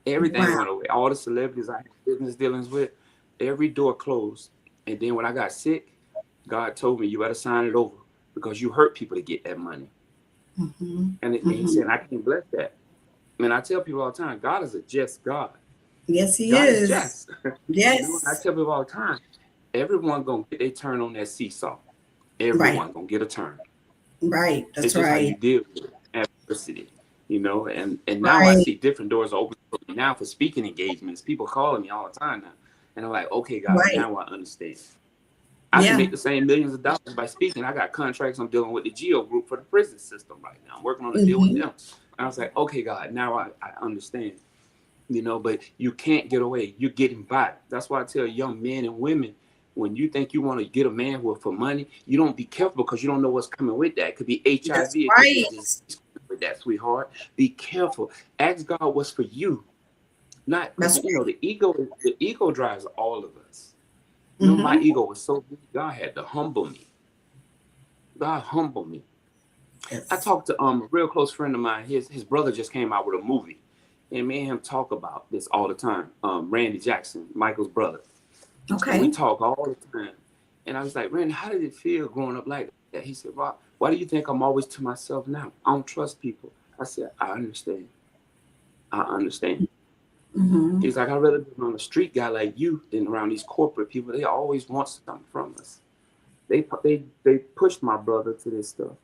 everything Wow. went away. All the celebrities I had business dealings with, every door closed. And then when I got sick, God told me, "You better sign it over because you hurt people to get that money." Mm-hmm. And he Mm-hmm. said, "I can't bless that." And I tell people all the time, God is a just God. Yes, he God is is. just. And I Yes. tell people all the time, everyone gonna get their turn on that seesaw. Right. Everyone gonna get a turn. Right. It's That's just how right. you deal with adversity, And now I Right. see different doors open for me now for speaking engagements. People calling me all the time now, and I'm like, "Okay, God, Right. now I understand. I can Yeah. make the same millions of dollars by speaking. I got contracts. I'm dealing with the Geo Group for the prison system right now. I'm working on a deal with Mm-hmm. them." And I was like, "Okay, God, now I understand." But you can't get away. You're getting by. That's why I tell young men and women, when you think you want to get a man with for money, you don't be careful because you don't know what's coming with that. It could be That's HIV. It could be a right. disease with that, sweetheart. Be careful. Ask God what's for you. Not because That's right. the ego drives all of us. My Mm-hmm. ego was so big, God had to humble me. God humbled me. I Yes. talked to a real close friend of mine. His brother just came out with a movie, and me and him talk about this all the time. Randy Jackson, Michael's brother, and we Okay. talk all the time. And I was like, "Randy, how did it feel growing up like that?" He said, "Rob, why do you think I'm always to myself now? I don't trust people." I said, "I understand. I understand." Mm-hmm. He's like, "I'd rather be around a street guy like you than around these corporate people. They always want something from us. They pushed my brother to this stuff.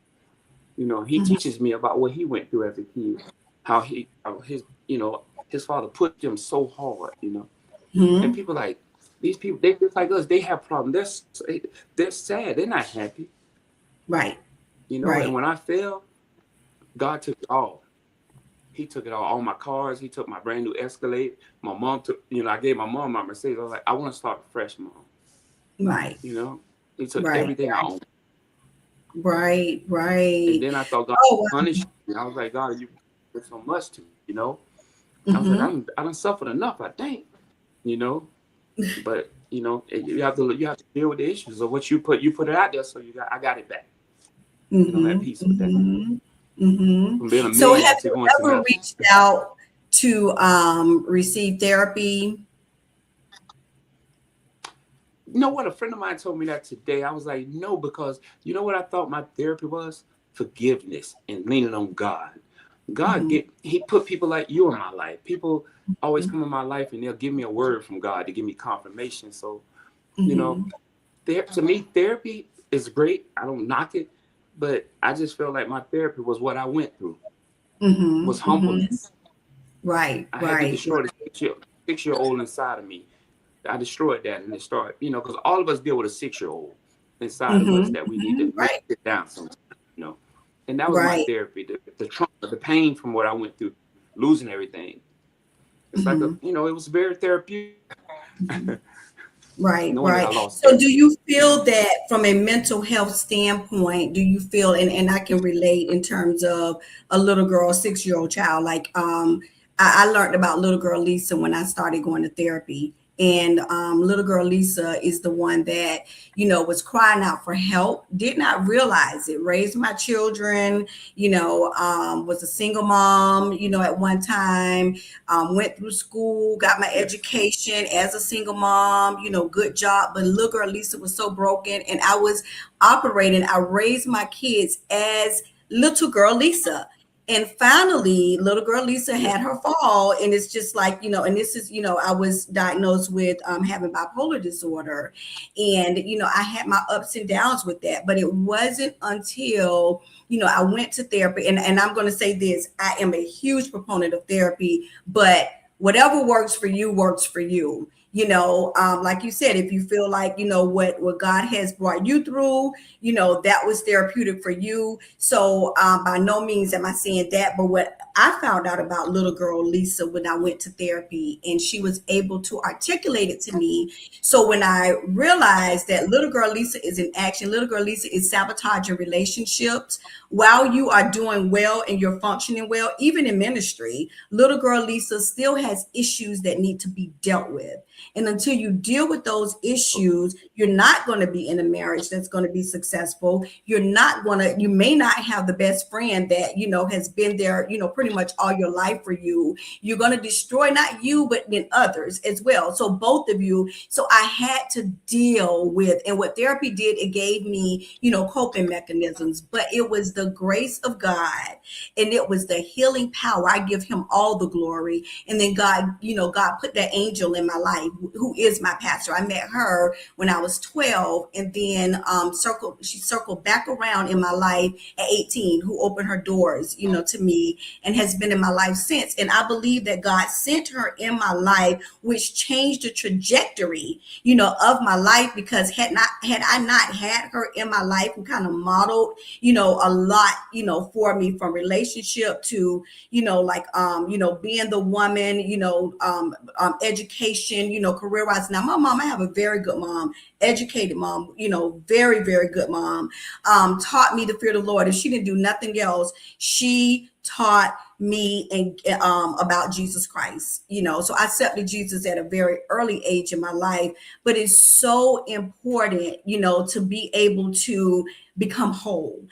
He Mm-hmm. teaches me about what he went through as a kid, how his father pushed him so hard. And Mm-hmm. people like these people, they just like us. They have problems. They're sad. They're not happy. Right. And Right. when I fell, God took it all. He took it all. All my cars. He took my brand new Escalade. My mom took. I gave my mom my Mercedes. I was like, "I want to start fresh, mom." Right. You know. He took Right. everything I owned. Right. And Right. then I thought God Oh, wow. punished me. I was like, "God, you did so much to me." I was like, Mm-hmm. I done suffered enough, I think, you know. But you have to deal with the issues of what you put it out there. So I got it back, and I'm at Mm-hmm. peace with that. Mm-hmm. Mm-hmm. From being a So have millionaire to you going to ever nothing. reached out to receive therapy? You know what? A friend of mine told me that today. I was like, no, because you know what I thought my therapy was? Forgiveness and leaning on God. Mm-hmm. He put people like you in my life. People always come in my life and they'll give me a word from God to give me confirmation. So, you know, Mm-hmm. to me, therapy is great. I don't knock it, but I just feel like my therapy was what I went through, was Mm-hmm. Mm-hmm. humbleness. Right. I had to Right. destroy the 6-year old inside of me. I destroyed that and it started, because all of us deal with a 6-year-old inside of us Mm-hmm. that we need Mm-hmm. to make Right. it down sometimes, you know. And that was my Right. therapy, the trauma, the pain from what I went through, losing everything. It's like Mm-hmm. it was very therapeutic, Mm-hmm. Right, knowing that I right. lost So do everything. you feel that from a mental health standpoint, do you feel, and I can relate in terms of a little girl, 6-year-old child, like I learned about little girl Lisa when I started going to therapy. And little girl Lisa is the one that, was crying out for help, did not realize it, raised my children, was a single mom, at one time, went through school, got my Yes. education as a single mom, good job. But little girl Lisa was so broken, and I was operating, I raised my kids as little girl Lisa. And finally, little girl Lisa Yeah. had her fall, and it's just like, and this is, I was diagnosed with having bipolar disorder, and I had my ups and downs with that. But it wasn't until I went to therapy, and I'm going to say this: I am a huge proponent of therapy, but whatever works for you works for you. Like you said, if you feel like what God has brought you through, that was therapeutic for you. So by no means am I saying that, but what I found out about little girl Lisa when I went to therapy, and she was able to articulate it to me. So when I realized that little girl Lisa is in action, little girl Lisa is sabotaging relationships while you are doing well and you're functioning well, even in ministry, little girl Lisa still has issues that need to be dealt with. And until you deal with those issues, you're not going to be in a marriage that's going to be successful. You may not have the best friend that, has been there, pretty much all your life for you. You're going to destroy not you, but then others as well. So both of you. So I had to deal with, and what therapy did, it gave me, coping mechanisms, but it was the grace of God and it was the healing power. I give him all the glory. And then God put that angel in my life who is my pastor. I met her when I was 12, and then she circled back around in my life at 18, who opened her doors, to me, and has been in my life since. And I believe that God sent her in my life, which changed the trajectory, of my life, because had I not had her in my life, who kind of modeled, a lot, for me, from relationship to, being the woman, education, career wise. Now, my mom, I have a very good mom, educated mom, very, very good mom, taught me the fear of the Lord. If she didn't do nothing else, she taught me and about Jesus Christ, so I accepted Jesus at a very early age in my life. But it's so important, to be able to become whole.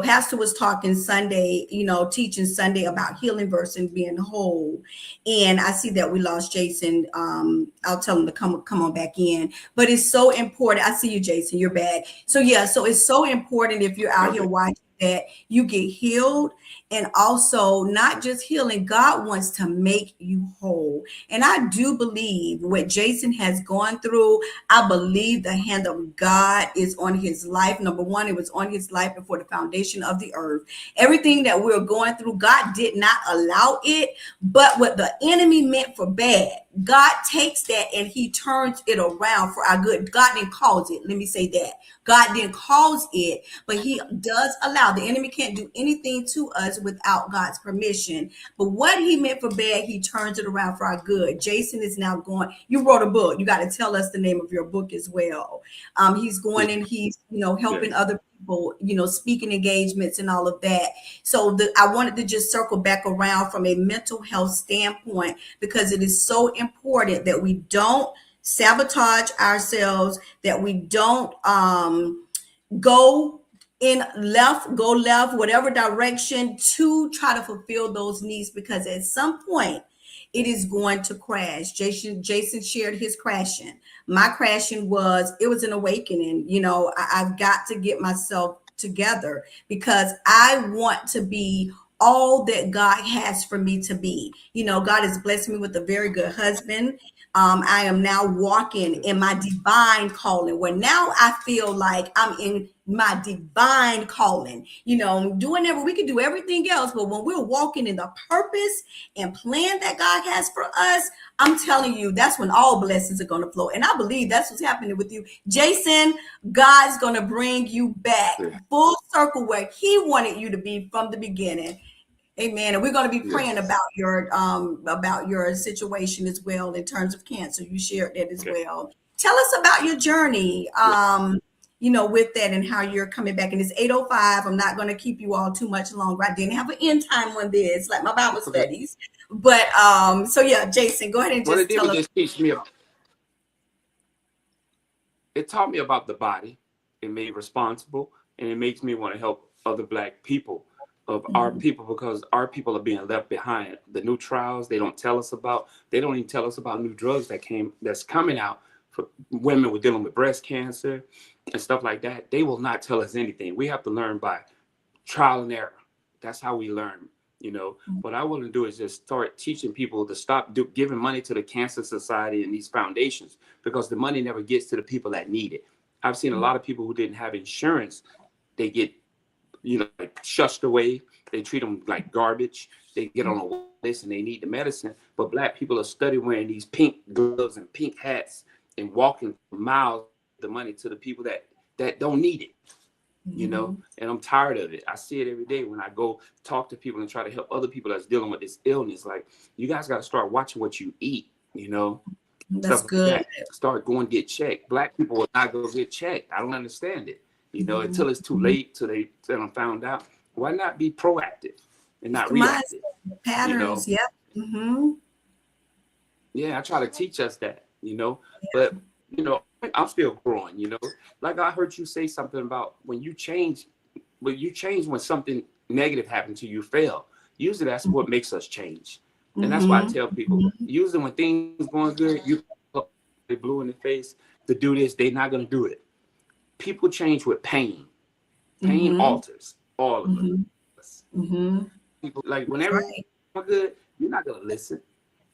Pastor was talking Sunday, teaching Sunday about healing verse and being whole. And I see that we lost Jason. I'll tell him to come on back in. But it's so important. I see you, Jason. You're back. So yeah, so it's so important, if you're out here watching, that you get healed. And also, not just healing, God wants to make you whole. And I do believe what Jason has gone through, I believe the hand of God is on his life. Number one, it was on his life before the foundation of the earth. Everything that we're going through, God did not allow it. But what the enemy meant for bad, God takes that and he turns it around for our good. God didn't cause it. Let me say that. God didn't cause it, but he does allow. The enemy can't do anything to us without God's permission. But what he meant for bad, he turns it around for our good. Jason is now going, you wrote a book. You got to tell us the name of your book as well. He's going and he's, helping other people, speaking engagements and all of that. So I wanted to just circle back around from a mental health standpoint, because it is so important that we don't sabotage ourselves, that we don't go left, whatever direction, to try to fulfill those needs, because at some point it is going to crash. Jason shared his crashing. My crashing was an awakening. I've got to get myself together, because I want to be all that God has for me to be. God has blessed me with a very good husband. I am now walking in my divine calling, where now I feel like I'm in my divine calling, we can do everything else. But when we're walking in the purpose and plan that God has for us, I'm telling you, that's when all blessings are going to flow. And I believe that's what's happening with you, Jason. God's going to bring you back full circle where he wanted you to be from the beginning. Amen. And we're going to be praying about your situation as well, in terms of cancer. You shared that as well. Tell us about your journey, with that, and how you're coming back. And it's 8:05. I'm not going to keep you all too much longer. I didn't have an end time on this, like my Bible studies. But so yeah, Jason, go ahead and just tell us. It taught me about the body. It made me responsible, and it makes me want to help other Black people, of our people, because our people are being left behind. The new trials they don't tell us about. They don't even tell us about new drugs that's coming out for women who are dealing with breast cancer and stuff like that. They will not tell us anything. We have to learn by trial and error. That's how we learn. What I want to do is just start teaching people to stop giving money to the Cancer Society and these foundations, because the money never gets to the people that need it. I've seen a lot of people who didn't have insurance. They get like shushed away. They treat them like garbage. They get on a list and they need the medicine. But Black people are studying wearing these pink gloves and pink hats and walking miles the money to the people that don't need it. you know, Mhm. and I'm tired of it. I see it every day when I go talk to people and try to help other people that's dealing with this illness. Like, you guys got to start watching what you eat, you know, That's stuff like good. that. Start going get checked. Black people will not go get checked. I don't understand it, you know, until it's too Mhm. late, till I'm found out. Why not be proactive and It's not the mindset, reactive, you know? patterns. Yep. Mm-hmm. Yeah, I try to teach us that, you know, but you know, I'm still growing, you know. Like I heard you say something about when you change when something negative happened to you, fail. Usually that's what makes us change. And that's why I tell people, Mm-hmm. usually when things going good, they blue in the face to do this, they're not gonna do it. People change with pain. Pain Mm-hmm. alters all of Mm-hmm. us. Mm-hmm. People like That's whenever right. you're good, you're not gonna listen.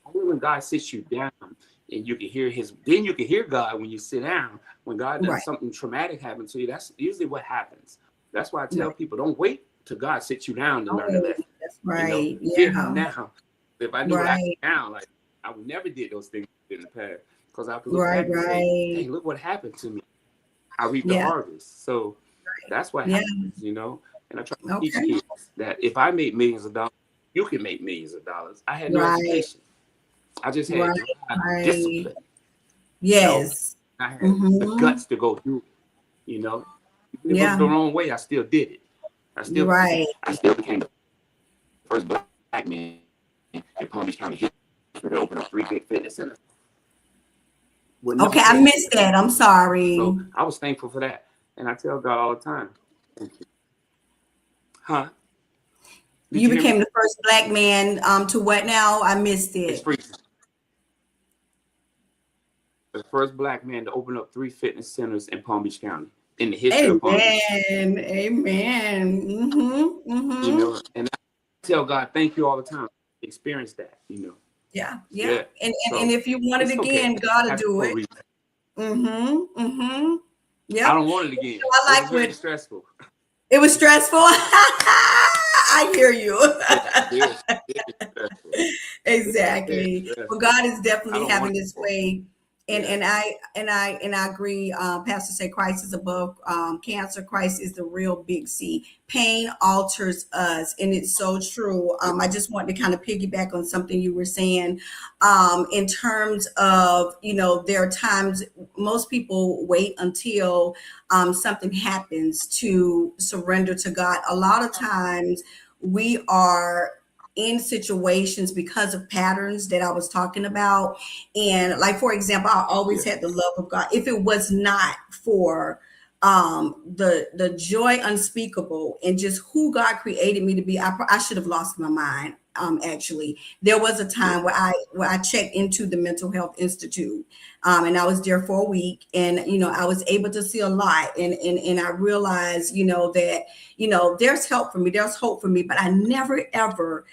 Only when God sits you down and you can hear then you can hear God when you sit down. When God does Right. something traumatic happen to you, that's usually what happens. That's why I tell Right. people, don't wait till God sits you down to learn a Oh, lesson. that's You know, right. fear him Yeah. now. If I knew what I Right. now, like I would never did those things in the past. Because I could look Right. back and say, Right. hey, look what happened to me. I reaped the Yeah. harvest. So that's what Yeah. happens, you know. And I try to teach Okay. kids that if I made millions of dollars, you can make millions of dollars. I had no Right. education. I just had Right. drive and Right. discipline, you know. Yes. I had the Mm-hmm. guts to go do it, you know. Even if it was Yeah. the wrong way, I still did it. You're right. I still became the first black man in Palm Beach County history to open up 3 big fitness centers with no Okay, I education. missed that. I'm sorry. So I was thankful for that. And I tell God all the time, thank you. Huh? Did You you hear me? became the first black man to what now? I missed It's it. free. The first black man to open up 3 fitness centers in Palm Beach County in the history of Palm Beach. Amen. Amen. Mm-hmm. You Mm-hmm. know, and I tell God, thank you all the time. Experience that, you know. Yeah, yeah. Yeah. And So if you want it it's okay. again, gotta Happy do for a it. reason. Mm-hmm. Mm-hmm. I Yep. don't want it So again. I It like was very what stressful. it was stressful. I hear you. Yeah, very, very stressful. Very Exactly. Well, stressful. God is I definitely don't want having it His anymore. way, and Yeah. I agree. Pastor say Christ is above cancer. Christ is the real big C. Pain alters us, and it's so true. I just want to kind of piggyback on something you were saying, in terms of, there are times most people wait until something happens to surrender to God. A lot of times we are in situations because of patterns that I was talking about. And like, for example, I always Yeah. had the love of God. If it was not for the joy unspeakable and just who God created me to be, I should have lost my mind. Actually, there was a Yeah. time where I checked into the mental health institute, and I was there for a week, and I was able to see a lot, and I realized that there's help for me, there's hope for me, but I never ever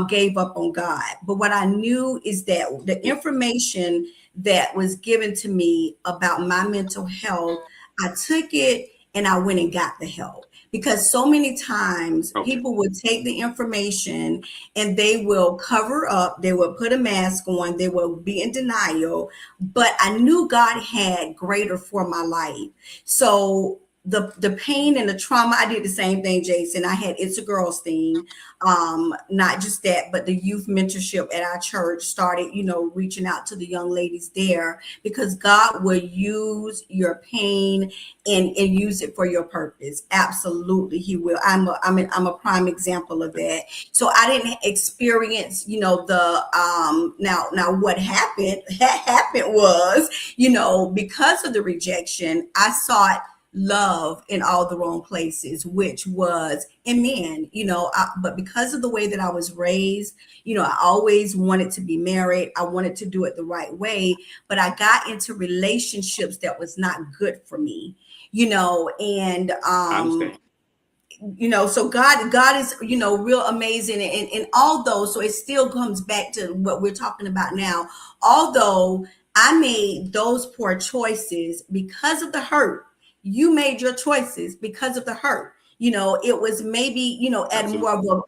gave up on God. But what I knew is that the Yeah. information that was given to me about my mental health, I took it and I went and got the help. Because so many times Okay. people would take the information and they will cover up, they will put a mask on, they will be in denial. But I knew God had greater for my life. So the pain and the trauma, I did the same thing, Jason. I had It's a Girls thing. Not just that, but the youth mentorship at our church started, reaching out to the young ladies there, because God will use your pain and use it for your purpose. Absolutely, He will. I'm a prime example of that. So I didn't experience, the now what happened was, because of the rejection, I sought love in all the wrong places, which was in men, but because of the way that I was raised, I always wanted to be married. I wanted to do it the right way, but I got into relationships that was not good for me, and I understand. so God is, real amazing, and although, so it still comes back to what we're talking about now. Although I made those poor choices because of the hurt, you made your choices because of the hurt. It was maybe, at more Absolutely. of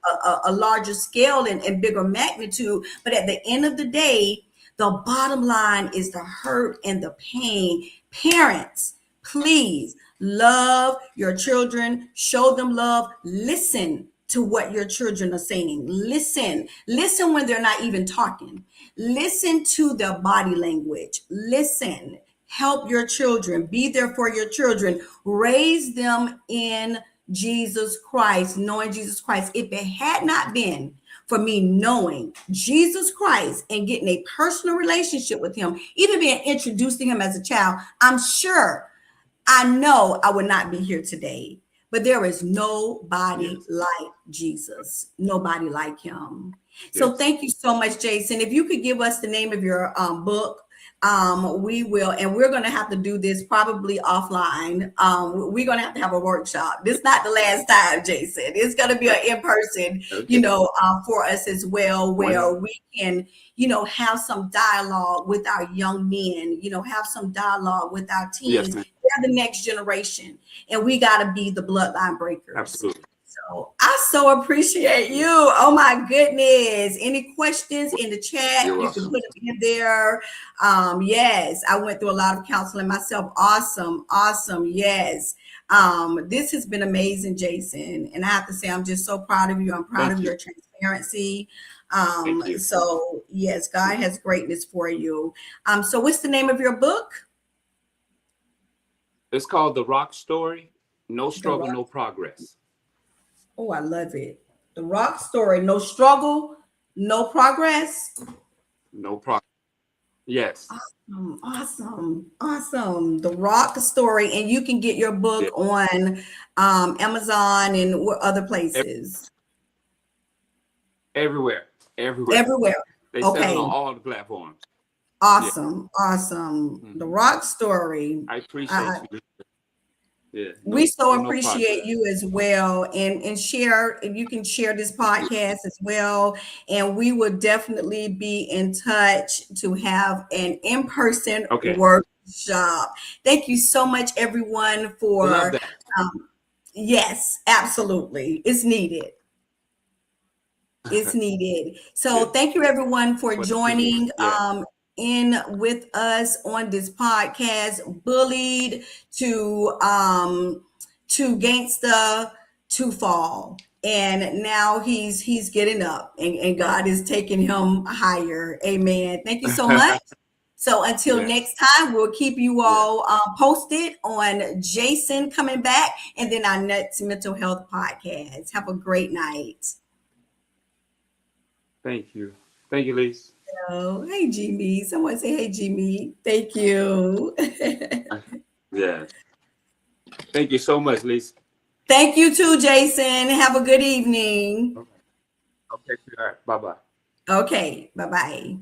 a larger scale and bigger magnitude, but at the end of the day, the bottom line is the hurt and the pain. Parents, Please love your children, show them love, listen to what your children are saying. Listen when they're not even talking. Listen to their body language. Listen, help your children, be there for your children, raise them in Jesus Christ, knowing Jesus Christ. If it had not been for me knowing Jesus Christ and getting a personal relationship with him, even being introduced to him as a child, I know I would not be here today, but there is nobody like Jesus, nobody like him. So thank you so much, Jason. If you could give us the name of your book, we will, and we're going to have to do this probably offline. We're going to have a workshop. This is not the last time, Jason. It's going to be an in-person, for us as well, where we can, have some dialogue with our young men, have some dialogue with our teens. They're the next generation, and we got to be the bloodline breakers. Absolutely. So I so appreciate you. Oh my goodness. Any questions in the chat? You can put it in there. Yes, I went through a lot of counseling myself. Awesome. Yes. This has been amazing, Jason. And I have to say, I'm just so proud of you. I'm proud of your transparency. So yes, God has greatness for you. So what's the name of your book? It's called The Rock Story. No struggle, no progress. Oh, I love it. The Rock Story. No struggle, no progress. No progress. Yes. Awesome. The Rock Story. And you can get your book on Amazon and other places. Everywhere. They sell it on all the platforms. Awesome. The Rock Story. I appreciate you. We so appreciate you as well, and share. You can share this podcast as well, and we would definitely be in touch to have an in-person workshop. Thank you so much, everyone, for. Yes, absolutely, it's needed. So thank you, everyone, for joining in with us on this podcast. Bullied to gangsta to fall, and now he's getting up, and God is taking him higher. Amen. Thank you so much. So until next time, we'll keep you all posted on Jason coming back, and then our next mental health podcast. Have a great night. Thank you, Lise. Oh, hey, Jimmy. Someone say, hey, Jimmy. Thank you. Yes. Thank you so much, Lisa. Thank you too, Jason. Have a good evening. Okay. All right. Bye-bye. Okay. Bye-bye.